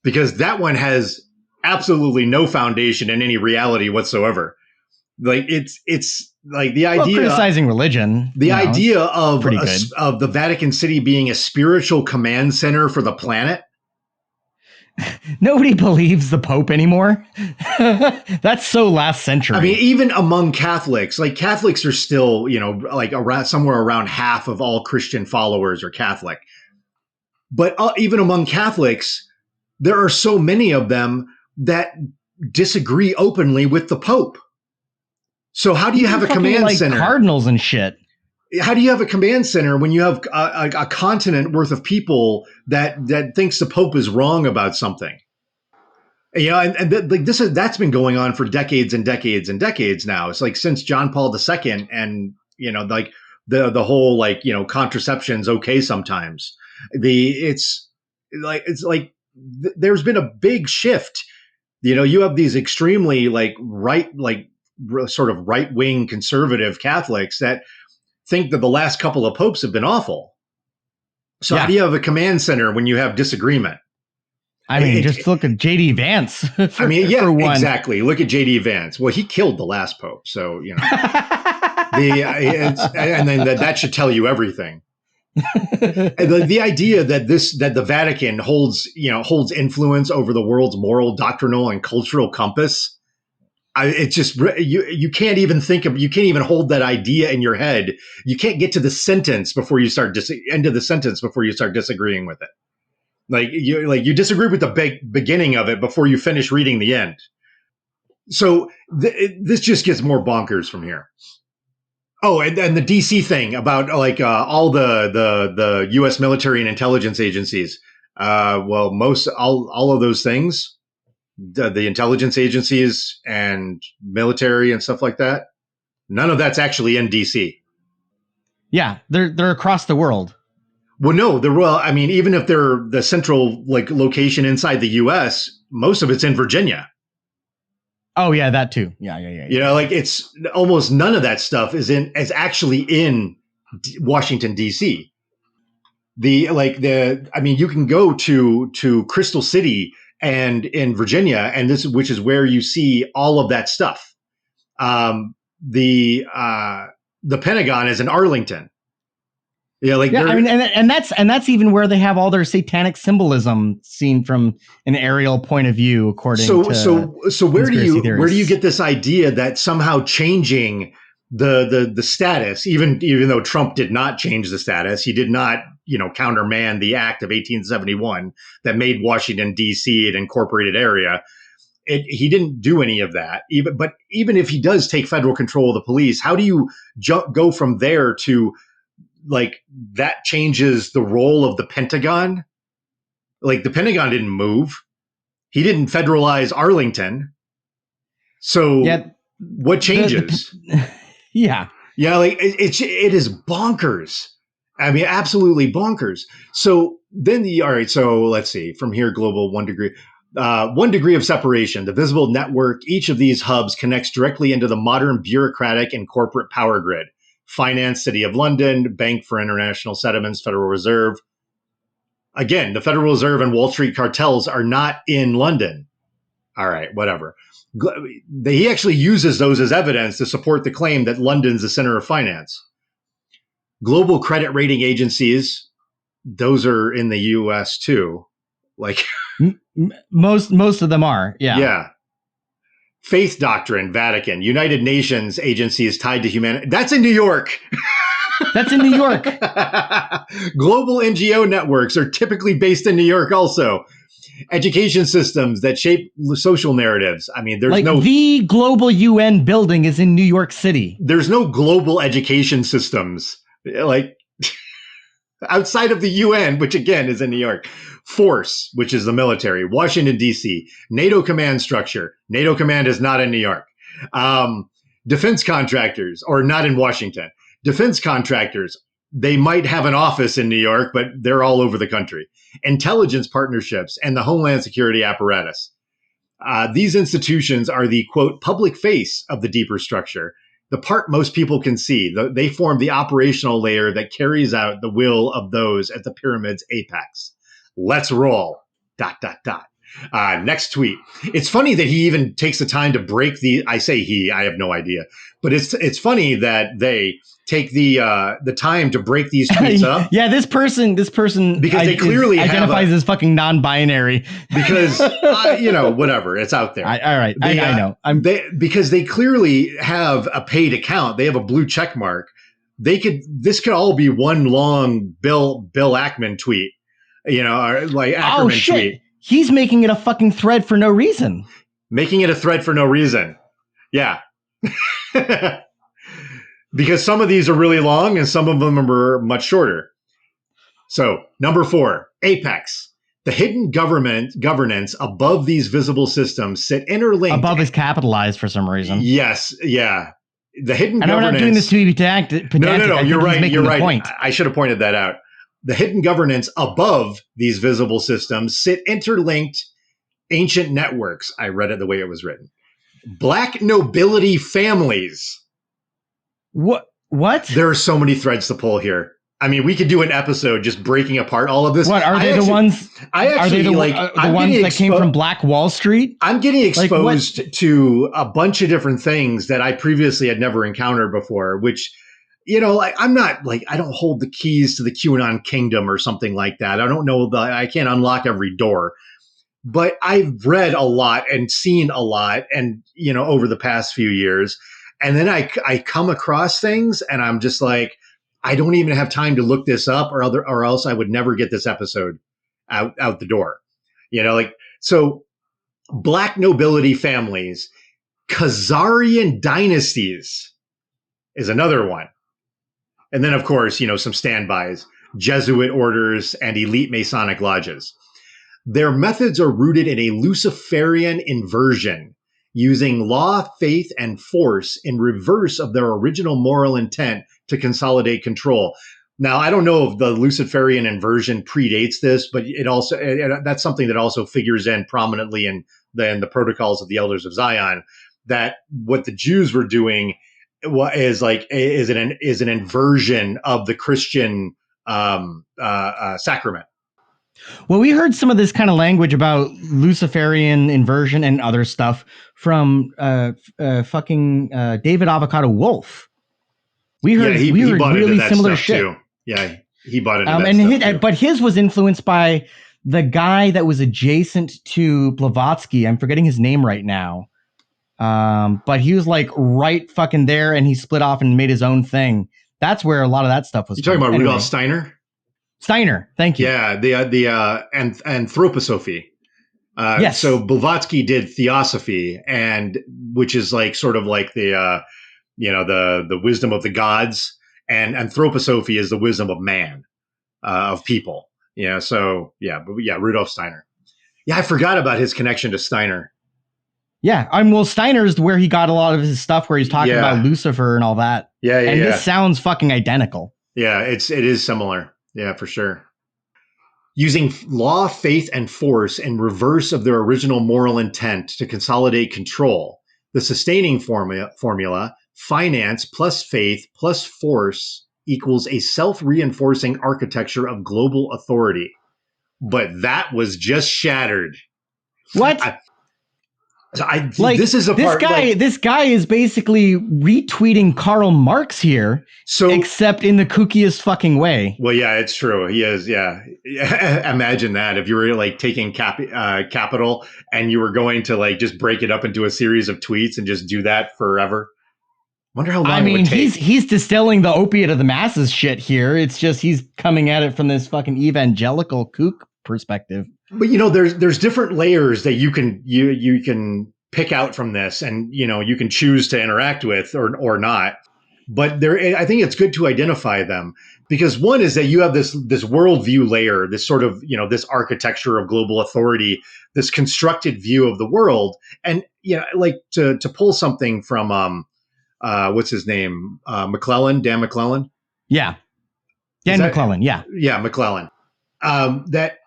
because that one has absolutely no foundation in any reality whatsoever. Like it's like the idea criticizing religion. The idea of the Vatican City being a spiritual command center for the planet. Nobody believes the Pope anymore. That's so last century. I mean, even among Catholics, like Catholics are still, like somewhere around half of all Christian followers are Catholic. But even among Catholics, there are so many of them that disagree openly with the Pope. So how do you have a command center? Cardinals and shit. How do you have a command center when you have a continent worth of people that thinks the Pope is wrong about something? That's been going on for decades and decades and decades now. It's like since John Paul II, and like the whole contraception's okay sometimes. It's like there's been a big shift. You have these extremely sort of right wing conservative Catholics that think that the last couple of popes have been awful. So how do you have a command center when you have disagreement? I mean, just look at J.D. Vance. For one. Exactly. Look at J.D. Vance. Well, he killed the last pope, so and then that should tell you everything. The idea that the Vatican holds influence over the world's moral, doctrinal, and cultural compass. It's just you can't even hold that idea in your head. You can't get to the sentence before you start disagreeing with it. You disagree with the beginning of it before you finish reading the end. So this just gets more bonkers from here. Oh, and the DC thing about all the U.S. military and intelligence agencies. All of those things. The intelligence agencies and military and stuff like that. None of that's actually in DC. Yeah, they're across the world. Well, no, even if they're the central location inside the US, most of it's in Virginia. Oh yeah, that too. Yeah. It's almost none of that stuff is actually in Washington DC. You can go to Crystal City and in Virginia, which is where you see all of that stuff. The Pentagon is in Arlington. And that's even where they have all their satanic symbolism seen from an aerial point of view, according to. So where do you get this idea that somehow changing the status, even though Trump did not change the status, he did not countermand the Act of 1871 that made Washington D.C. an incorporated area. He didn't do any of that. Even if he does take federal control of the police, how do you go from there to that changes the role of the Pentagon? The Pentagon didn't move. He didn't federalize Arlington. So what changes? Yeah. It is bonkers. I mean, absolutely bonkers. So then so let's see, from here, global 1 degree. 1 degree of separation, the visible network. Each of these hubs connects directly into the modern bureaucratic and corporate power grid. Finance, City of London, Bank for International Settlements, Federal Reserve. Again, the Federal Reserve and Wall Street cartels are not in London. All right, whatever. He actually uses those as evidence to support the claim that London's the center of finance. Global credit rating agencies, those are in the U.S. too. Most of them are. Yeah. Yeah. Faith doctrine, Vatican, United Nations agencies tied to humanity. That's in New York. That's in New York. Global NGO networks are typically based in New York also. education systems that shape social narratives. I mean, like the global UN building is in New York City. There's no global education systems like outside of the UN, which again is in New York. Force, which is the military, Washington, D.C., NATO command structure. NATO command is not in New York. Defense contractors, or not in Washington. Defense contractors, they might have an office in New York, but they're all over the country. Intelligence partnerships and the Homeland Security apparatus. These institutions are the, quote, public face of the deeper structure, the part most people can see. They form the operational layer that carries out the will of those at the pyramid's apex. Let's roll. ... Next tweet. It's funny that he even takes the time to break I say he, I have no idea, but it's funny that they take the time to break these tweets up. Yeah, this person, because they clearly identifies as fucking non-binary. Because whatever, it's out there. All right, I know. Because they clearly have a paid account. They have a blue check mark. This could all be one long Bill Ackman tweet. Or like Ackerman tweet. He's making it a fucking thread for no reason. Making it a thread for no reason. Yeah. Because some of these are really long and some of them are much shorter. So, number 4, Apex. The hidden governance above these visible systems sit interlinked. Above is capitalized for some reason. Yes. Yeah. The hidden governance. I'm not doing this to be pedantic. No. You're right. You're right. Point. I should have pointed that out. The hidden governance above these visible systems sit interlinked ancient networks. I read it the way it was written. Black nobility families. What? There are so many threads to pull here. I mean, we could do an episode just breaking apart all of this. What are they the ones? Are they the ones that came from Black Wall Street? I'm getting exposed to a bunch of different things that I previously had never encountered before, which, I'm not I don't hold the keys to the QAnon kingdom or something like that. I don't know I can't unlock every door, but I've read a lot and seen a lot and, over the past few years. And then I come across things and I'm just like, I don't even have time to look this up or else I would never get this episode out the door. So Black nobility families, Khazarian dynasties is another one. And then, of course, some standbys, Jesuit orders, and elite Masonic lodges. Their methods are rooted in a Luciferian inversion, using law, faith, and force in reverse of their original moral intent to consolidate control. Now, I don't know if the Luciferian inversion predates this, but that's something that also figures in prominently in the protocols of the Elders of Zion, that what the Jews were doing is an inversion of the Christian sacrament. Well, we heard some of this kind of language about Luciferian inversion and other stuff from fucking David Avocado Wolf. We heard he heard bought really into that similar stuff shit. Too. Yeah, he bought into that stuff too. But his was influenced by the guy that was adjacent to Blavatsky. I'm forgetting his name right now. But he was right fucking there, and he split off and made his own thing. That's where a lot of that stuff was. You talking about Rudolf Steiner? Steiner, thank you. Yeah, the anthroposophy. Yes. So Blavatsky did theosophy, and which is sort of the wisdom of the gods, and anthroposophy is the wisdom of man, of people. Rudolf Steiner. Yeah, I forgot about his connection to Steiner. Yeah, Steiner's where he got a lot of his stuff, where he's talking about Lucifer and all that. And this sounds fucking identical. Yeah, it is similar. Yeah, for sure. Using law, faith, and force in reverse of their original moral intent to consolidate control. The sustaining formula, finance plus faith plus force equals a self-reinforcing architecture of global authority. But that was just shattered. What? This is a part. This guy is basically retweeting Karl Marx here, except in the kookiest fucking way. Well, yeah, it's true. He is. Yeah, imagine that if you were taking Capital and you were going to just break it up into a series of tweets and just do that forever. Wonder how long it would take. He's distilling the opiate of the masses shit here. It's just he's coming at it from this fucking evangelical kook perspective. But there's different layers that you can pick out from this, and you can choose to interact with or not. But I think it's good to identify them, because one is that you have this worldview layer, this sort of this architecture of global authority, this constructed view of the world, and like to pull something from what's his name, McClellan, Dan McClellan. Yeah, Dan McClellan. Yeah, McClellan. That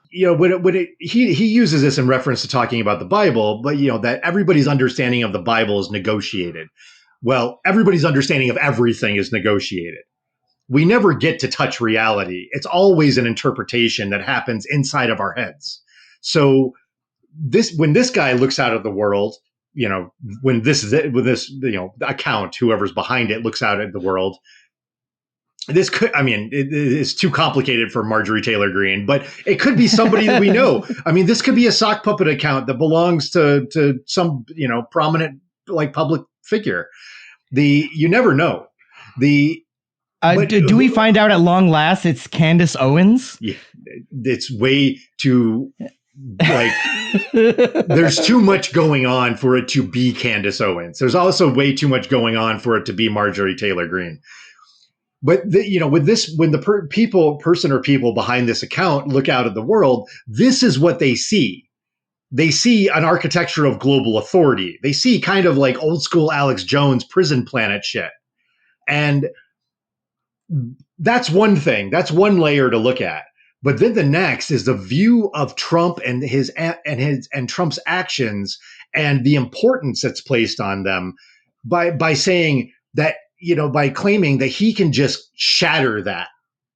he uses this in reference to talking about the Bible, but that everybody's understanding of the Bible is negotiated. Well, everybody's understanding of everything is negotiated. We never get to touch reality. It's always an interpretation that happens inside of our heads. So when this guy looks out at the world, when this account, whoever's behind it looks out at the world, this could, it's too complicated for Marjorie Taylor Greene, but it could be somebody that we know. This could be a sock puppet account that belongs to some, prominent public figure. You never know. Do we find out at long last it's Candace Owens? Yeah, it's way too there's too much going on for it to be Candace Owens. There's also way too much going on for it to be Marjorie Taylor Greene. But with this, when the person or people behind this account look out at the world, this is what they see. They see an architecture of global authority. They see kind of like old school Alex Jones prison planet shit. And that's one thing. That's one layer to look at. But then the next is the view of Trump and Trump's actions and the importance that's placed on them by saying that, by claiming that he can just shatter that.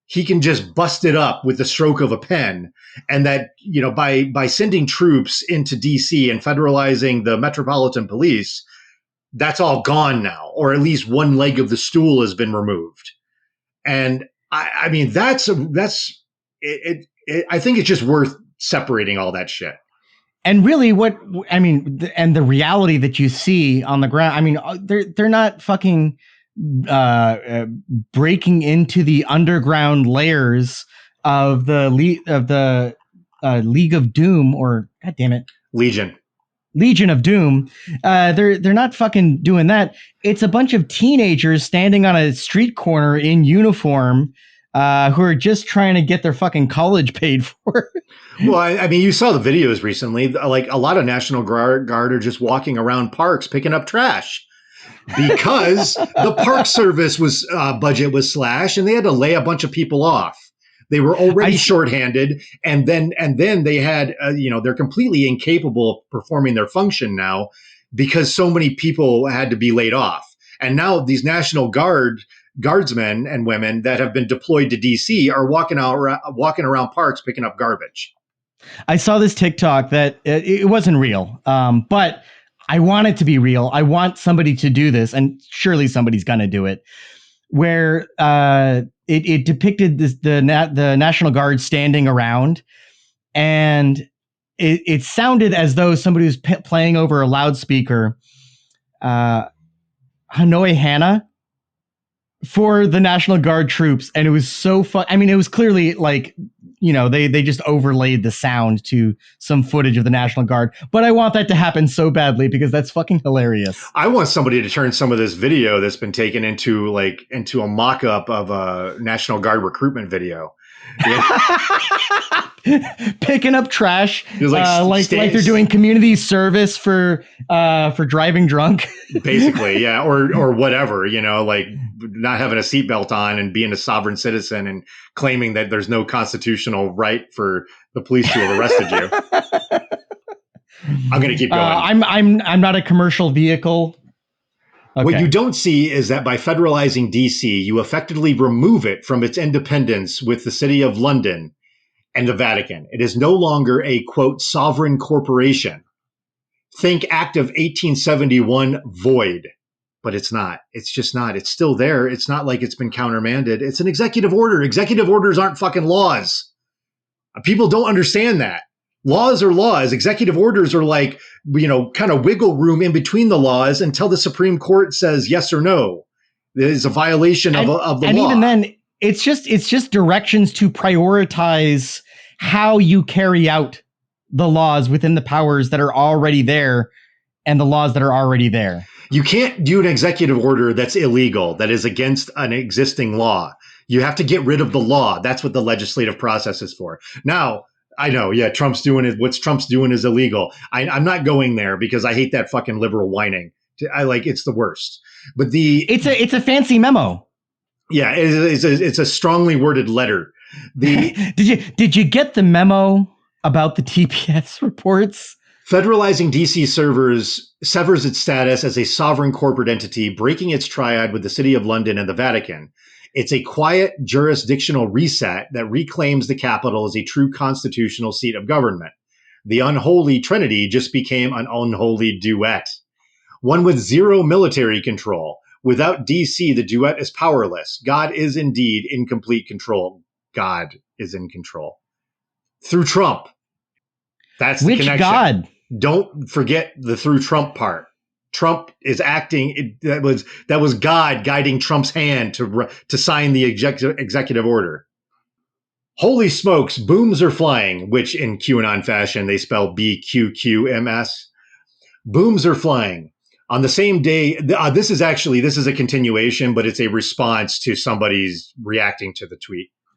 He can just bust it up with the stroke of a pen. And that, by sending troops into DC and federalizing the Metropolitan Police, that's all gone now, or at least one leg of the stool has been removed. And I think it's just worth separating all that shit. And really and the reality that you see on the ground, they're not fucking breaking into the underground layers of the League of Doom, or God damn it, Legion of Doom. They're not fucking doing that. It's a bunch of teenagers standing on a street corner in uniform who are just trying to get their fucking college paid for. Well, you saw the videos recently. Like, a lot of National Guard are just walking around parks picking up trash because the Park Service budget was slashed and they had to lay a bunch of people off. They were already shorthanded, and then they had, they're completely incapable of performing their function now because so many people had to be laid off. And now these National Guardsmen and women that have been deployed to DC are walking around parks picking up garbage. I saw this TikTok that it wasn't real, but I want it to be real. I want somebody to do this, and surely somebody's going to do it, where it depicted the National Guard standing around, and it sounded as though somebody was playing over a loudspeaker Hanoi Hannah for the National Guard troops, and it was so fun. It was clearly like, they just overlaid the sound to some footage of the National Guard. But I want that to happen so badly because that's fucking hilarious. I want somebody to turn some of this video that's been taken into a mock-up of a National Guard recruitment video. Picking up trash, like they're doing community service for driving drunk. Basically, yeah, or whatever, like not having a seatbelt on and being a sovereign citizen and claiming that there's no constitutional right for the police to have arrested you. I'm going to keep going. I'm not a commercial vehicle. Okay. What you don't see is that by federalizing DC, you effectively remove it from its independence with the City of London and the Vatican. It is no longer a, quote, sovereign corporation. Think Act of 1871 void. But it's not. It's just not. It's still there. It's not like it's been countermanded. It's an executive order. Executive orders aren't fucking laws. People don't understand that. Laws are laws. Executive orders are like, kind of wiggle room in between the laws until the Supreme Court says yes or no. There's a violation of the law. And even then, it's just directions to prioritize how you carry out the laws within the powers that are already there and the laws that are already there. You can't do an executive order that's illegal, that is against an existing law. You have to get rid of the law. That's what the legislative process is for. Now, I know, yeah, Trump's doing it. What's Trump's doing is illegal. I'm not going there because I hate that fucking liberal whining. It's the worst. But it's a fancy memo. Yeah, it's a strongly worded letter. Did you get the memo about the TPS reports? Federalizing DC servers severs its status as a sovereign corporate entity, breaking its triad with the City of London and the Vatican. It's a quiet jurisdictional reset that reclaims the capital as a true constitutional seat of government. The unholy trinity just became an unholy duet. One with zero military control. Without DC, the duet is powerless. God is indeed in complete control. God is in control. Through Trump. That's the connection. Which God? Don't forget the through Trump part. Trump is acting. That was God guiding Trump's hand to sign the executive order. Holy smokes, booms are flying, which in QAnon fashion they spell BQQMS. Booms are flying. On the same day, this is a continuation, but it's a response to somebody's reacting to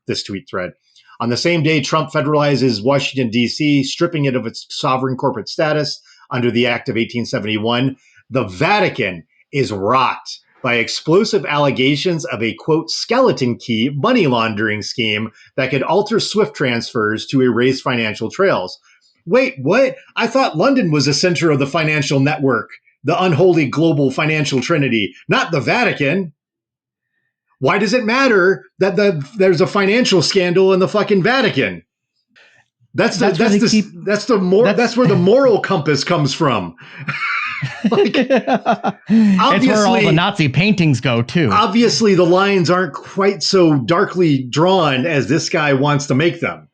this tweet thread. On the same day, Trump federalizes Washington, D.C., stripping it of its sovereign corporate status under the Act of 1871. The Vatican is rocked by explosive allegations of a, quote, skeleton key money laundering scheme that could alter SWIFT transfers to erase financial trails. Wait, what? I thought London was the center of the financial network, the unholy global financial trinity, not the Vatican. Why does it matter that there's a financial scandal in the fucking Vatican? That's where the moral compass comes from. It's where all the Nazi paintings go too. Obviously, the lines aren't quite so darkly drawn as this guy wants to make them.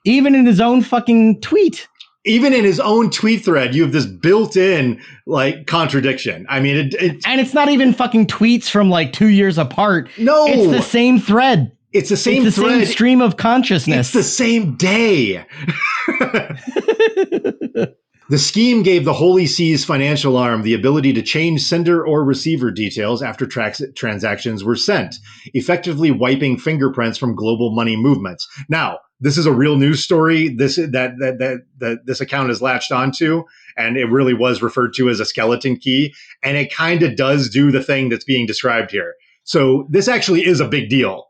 Even in his own fucking tweet. Even in his own tweet thread, you have this built-in contradiction. I mean, and it's not even fucking tweets from 2 years apart. No, it's the same thread. It's the same same stream of consciousness. It's the same day. The scheme gave the Holy See's financial arm the ability to change sender or receiver details after transactions were sent, effectively wiping fingerprints from global money movements. Now, this is a real news story. This account is latched onto, and it really was referred to as a skeleton key, and it kind of does do the thing that's being described here. So this actually is a big deal.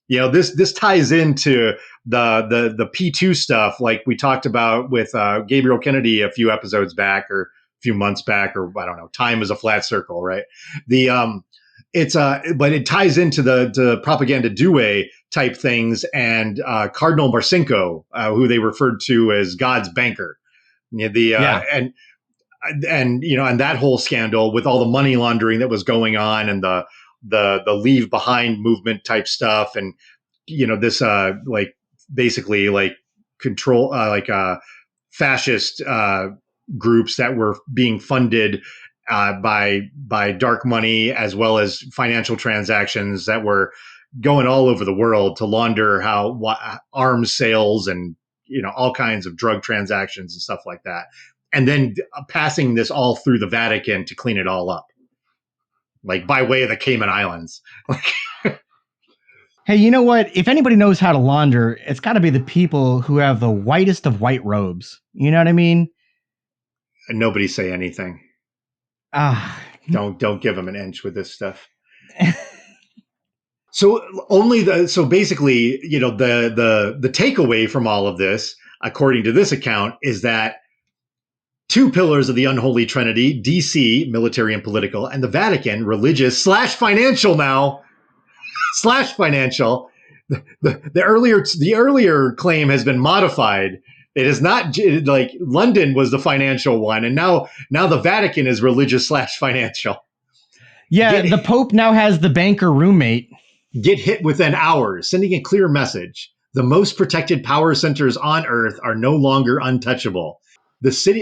This ties into the P2 stuff, like we talked about with Gabriel Kennedy a few episodes back, or a few months back, or I don't know. Time is a flat circle, right? But it ties into the propaganda due type things, and Cardinal Marcinko, who they referred to as God's banker, and that whole scandal with all the money laundering that was going on, and the leave behind movement type stuff, and this basically control fascist groups that were being funded by dark money, as well as financial transactions that were going all over the world to launder arms sales and all kinds of drug transactions and stuff like that, and then passing this all through the Vatican to clean it all up, by way of the Cayman Islands. Hey, you know what? If anybody knows how to launder, it's got to be the people who have the whitest of white robes. You know what I mean? Nobody say anything. Don't give them an inch with this stuff. So basically, the takeaway from all of this, according to this account, is that two pillars of the unholy trinity, DC, military and political, and the Vatican, religious / financial now, / financial. The earlier claim has been modified. It is not London was the financial one, and now the Vatican is religious / financial. Yeah, the Pope now has the banker roommate. Get hit within hours, sending a clear message. The most protected power centers on Earth are no longer untouchable.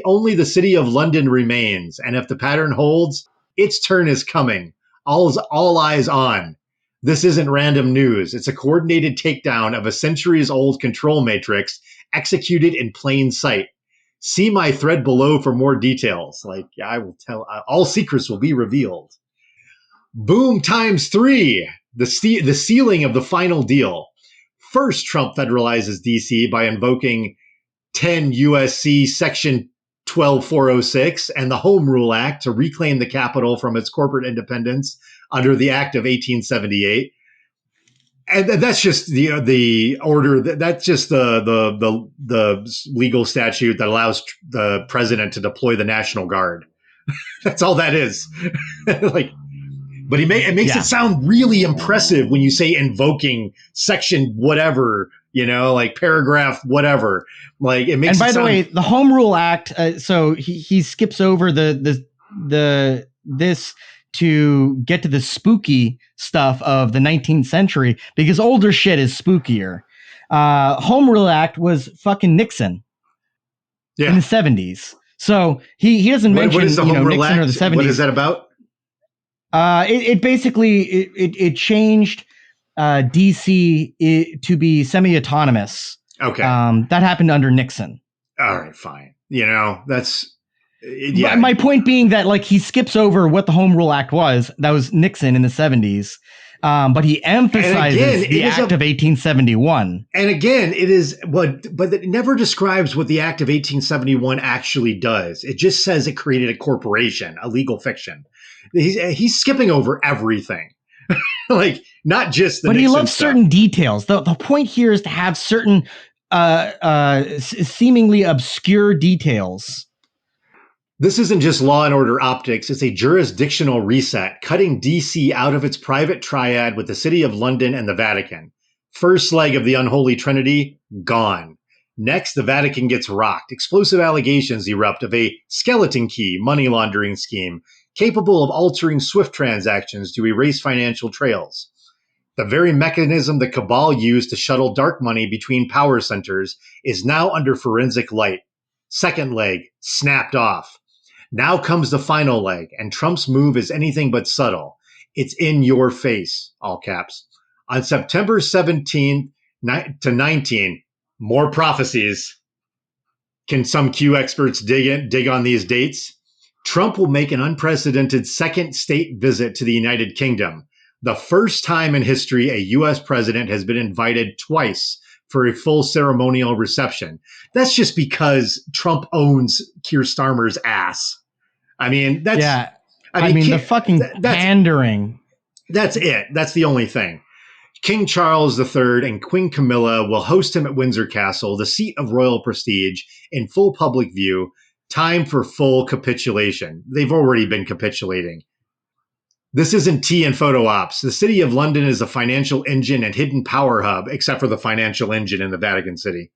Only the city of London remains, and if the pattern holds, its turn is coming. All eyes on. This isn't random news. It's a coordinated takedown of a centuries-old control matrix executed in plain sight. See my thread below for more details. Like, I will tell, all secrets will be revealed. Boom times 3, the sealing of the final deal. First, Trump federalizes DC by invoking 10 USC Section 12406 and the Home Rule Act to reclaim the capital from its corporate independence under the Act of 1878. And that's just the order. That's just the legal statute that allows the president to deploy the National Guard. That's all that is. Like, but it makes it sound really impressive when you say invoking section whatever, like paragraph whatever. Like it makes. And by the way, the Home Rule Act. So he skips over this to get to the spooky stuff of the 19th century because older shit is spookier. Home Rule Act was fucking Nixon in the 70s. So he doesn't mention what is the Home Rule Nixon Act? or the 70s. What is that about? It basically changed DC to be semi-autonomous. Okay. That happened under Nixon. All right, fine. That's My point being that like he skips over what the Home Rule Act was. That was Nixon in the 70s. But he emphasizes the Act of 1871. And again, it is but it never describes what the Act of 1871 actually does. It just says it created a corporation, a legal fiction. He's skipping over everything. Like not just the But Nixon he loves stuff. certain details. The point here is to have certain seemingly obscure details. This isn't just law and order optics, it's a jurisdictional reset, cutting DC out of its private triad with the City of London and the Vatican. First leg of the unholy trinity, gone. Next, the Vatican gets rocked. Explosive allegations erupt of a skeleton key money laundering scheme capable of altering SWIFT transactions to erase financial trails. The very mechanism the cabal used to shuttle dark money between power centers is now under forensic light. Second leg, snapped off. Now comes the final leg, and Trump's move is anything but subtle. It's in your face, all caps. On September 17th to 19, more prophecies. Can some Q experts dig on these dates? Trump will make an unprecedented second state visit to the United Kingdom. The first time in history a U.S. president has been invited twice for a full ceremonial reception. That's just because Trump owns Keir Starmer's ass. I mean, that's... Yeah, I mean the fucking pandering. That's it. That's the only thing. King Charles III and Queen Camilla will host him at Windsor Castle, the seat of royal prestige, in full public view. Time for full capitulation. They've already been capitulating. This isn't tea and photo ops. The City of London is a financial engine and hidden power hub, except for the financial engine in the Vatican City.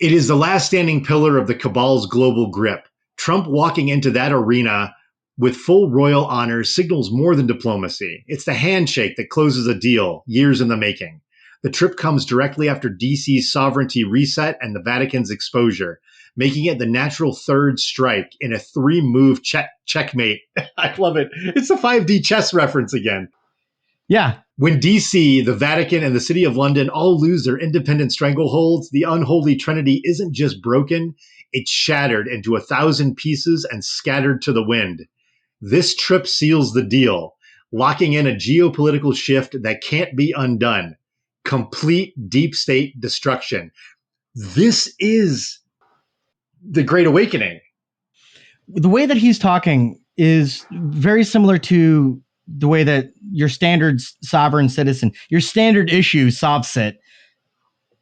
It is the last standing pillar of the cabal's global grip. Trump walking into that arena with full royal honors signals more than diplomacy. It's the handshake that closes a deal, years in the making. The trip comes directly after DC's sovereignty reset and the Vatican's exposure, making it the natural third strike in a 3-move checkmate. I love it. It's a 5D chess reference again. Yeah. When DC, the Vatican, and the City of London all lose their independent strangleholds, the unholy trinity isn't just broken, it's shattered into 1,000 pieces and scattered to the wind. This trip seals the deal, locking in a geopolitical shift that can't be undone. Complete deep state destruction. This is the Great Awakening. The way that he's talking is very similar to the way that your standard sovereign citizen, your standard issue Sov Cit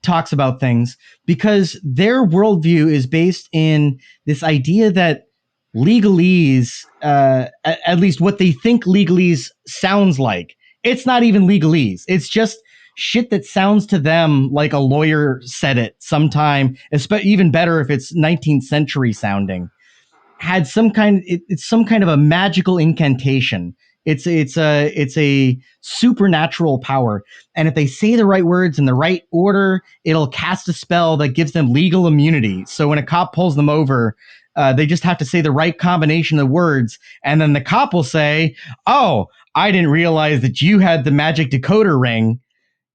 talks about things, because their worldview is based in this idea that legalese, at least what they think legalese sounds like, it's not even legalese. It's just shit that sounds to them like a lawyer said it sometime, even better if it's 19th century sounding. Had some kind, it's some kind of a magical incantation. It's a supernatural power. And if they say the right words in the right order, it'll cast a spell that gives them legal immunity. So when a cop pulls them over, They just have to say the right combination of words. And then the cop will say, oh, I didn't realize that you had the magic decoder ring.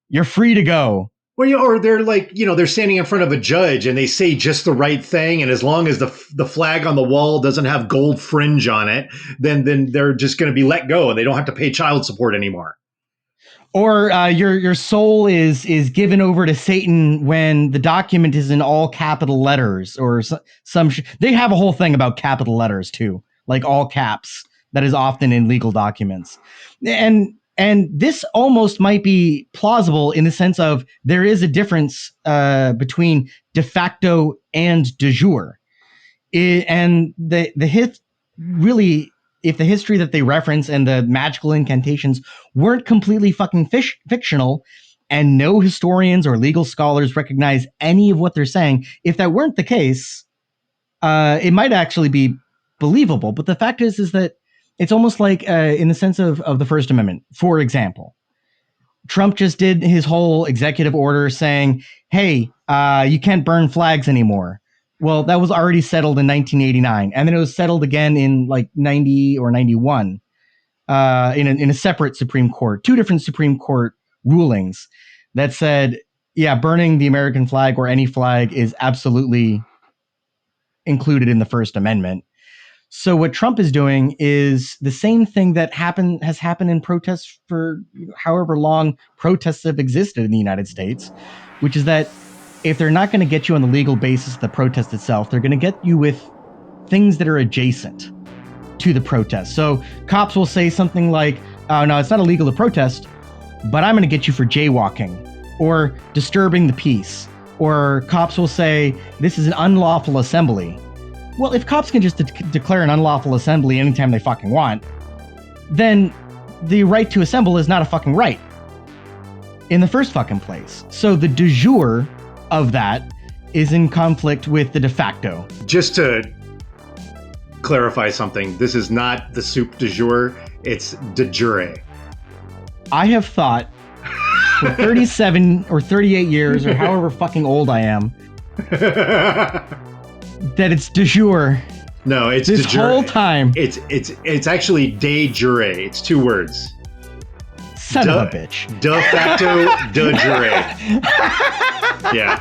You're free to go. Well, or they're like, they're standing in front of a judge and they say just the right thing. And as long as the flag on the wall doesn't have gold fringe on it, then they're just going to be let go and they don't have to pay child support anymore. Or your soul is given over to Satan when the document is in all capital letters, or they have a whole thing about capital letters too, like all caps. That is often in legal documents, and this almost might be plausible in the sense of there is a difference between de facto and de jure, and really. If the history that they reference and the magical incantations weren't completely fucking fictional, and no historians or legal scholars recognize any of what they're saying, if that weren't the case, it might actually be believable. But the fact is that it's almost like in the sense of the First Amendment. For example, Trump just did his whole executive order saying, hey, you can't burn flags anymore. Well, that was already settled in 1989, and then it was settled again in like 90 or 91 in a separate Supreme Court, 2 different Supreme Court rulings that said, yeah, burning the American flag or any flag is absolutely included in the First Amendment. So what Trump is doing is the same thing that has happened in protests for however long protests have existed in the United States, which is that if they're not going to get you on the legal basis of the protest itself, they're going to get you with things that are adjacent to the protest. So cops will say something like, oh, no, it's not illegal to protest, but I'm going to get you for jaywalking or disturbing the peace. Or cops will say, this is an unlawful assembly. Well, if cops can just declare an unlawful assembly anytime they fucking want, then the right to assemble is not a fucking right in the first fucking place. So the de jure of that is in conflict with the de facto. Just to clarify something, this is not the soup de jour, it's de jure. I have thought for 37 or 38 years or however fucking old I am that it's de jure. No, it's this de jure. Whole time. It's actually de jure. It's 2 words. Son of a bitch. De facto, de jure. Yeah.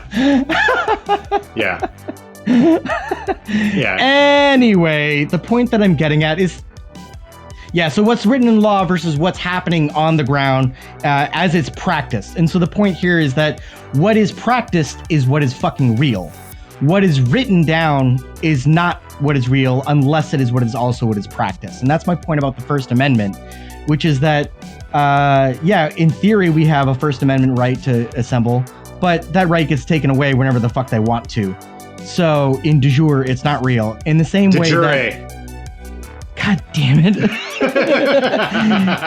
Yeah. Yeah. Anyway, the point that I'm getting at is, yeah, so what's written in law versus what's happening on the ground as it's practiced. And so the point here is that what is practiced is what is fucking real. What is written down is not what is real unless it is what is also what is practiced. And that's my point about the First Amendment, which is that, yeah, in theory, we have a First Amendment right to assemble, but that right gets taken away whenever the fuck they want to. So in de jure, it's not real. In the same way that... God damn it.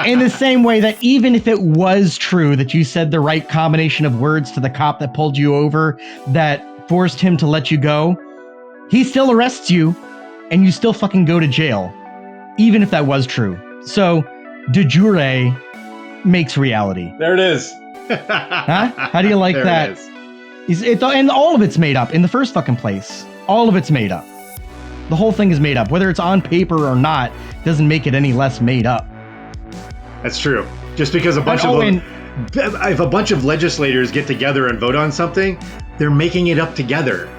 In the same way that even if it was true that you said the right combination of words to the cop that pulled you over that forced him to let you go, he still arrests you and you still fucking go to jail, even if that was true. So de jure makes reality. There it is. Huh? How do you like there that? And all of it's made up in the first fucking place. All of it's made up. The whole thing is made up. Whether it's on paper or not doesn't make it any less made up. That's true. Just because if a bunch of legislators get together and vote on something, they're making it up together.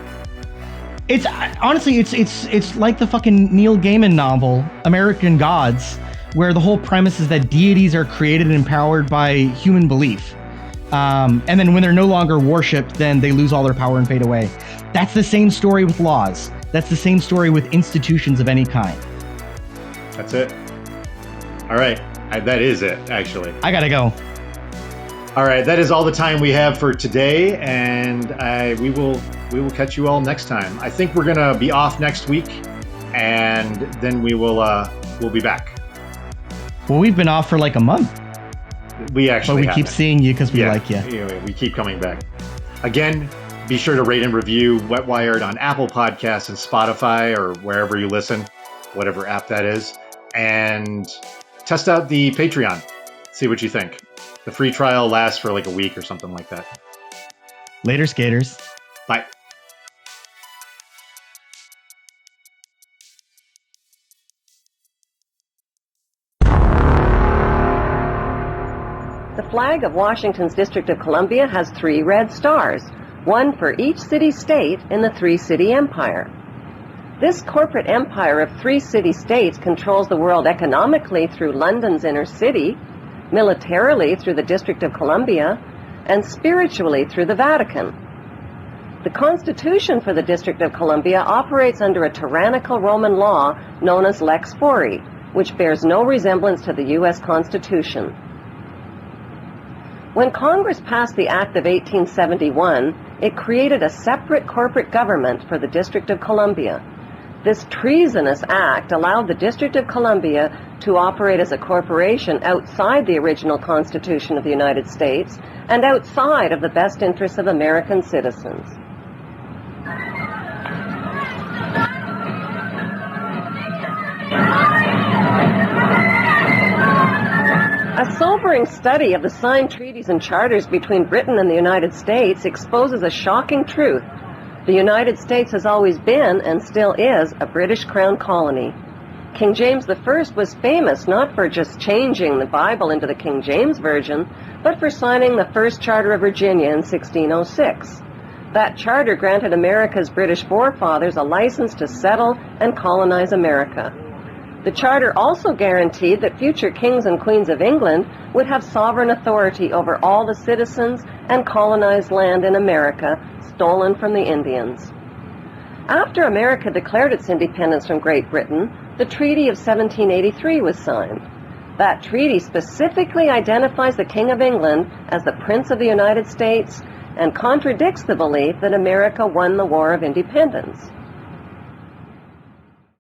It's honestly, it's like the fucking Neil Gaiman novel, American Gods, where the whole premise is that deities are created and empowered by human belief. And then when they're no longer worshipped, then they lose all their power and fade away. That's the same story with laws. That's the same story with institutions of any kind. That's it. All right. That is it, actually. I gotta go. All right. That is all the time we have for today. And we will catch you all next time. I think we're going to be off next week. And then we'll be back. Well, we've been off for like a month. We actually But we keep seeing you because we like you. Anyway, we keep coming back. Again, be sure to rate and review Wet Wired on Apple Podcasts and Spotify or wherever you listen, whatever app that is. And test out the Patreon. See what you think. The free trial lasts for like a week or something like that. Later, skaters. Bye. flag of Washington's District of Columbia has 3 red stars, one for each city-state in the 3-city empire. This corporate empire of 3 city-states controls the world economically through London's inner city, militarily through the District of Columbia, and spiritually through the Vatican. The Constitution for the District of Columbia operates under a tyrannical Roman law known as Lex Fori, which bears no resemblance to the U.S. Constitution. When Congress passed the Act of 1871, it created a separate corporate government for the District of Columbia. This treasonous act allowed the District of Columbia to operate as a corporation outside the original Constitution of the United States and outside of the best interests of American citizens. A sobering study of the signed treaties and charters between Britain and the United States exposes a shocking truth. The United States has always been, and still is, a British Crown colony. King James I was famous not for just changing the Bible into the King James Version, but for signing the First Charter of Virginia in 1606. That charter granted America's British forefathers a license to settle and colonize America. The charter also guaranteed that future kings and queens of England would have sovereign authority over all the citizens and colonized land in America stolen from the Indians. After America declared its independence from Great Britain, the Treaty of 1783 was signed. That treaty specifically identifies the King of England as the Prince of the United States and contradicts the belief that America won the War of Independence.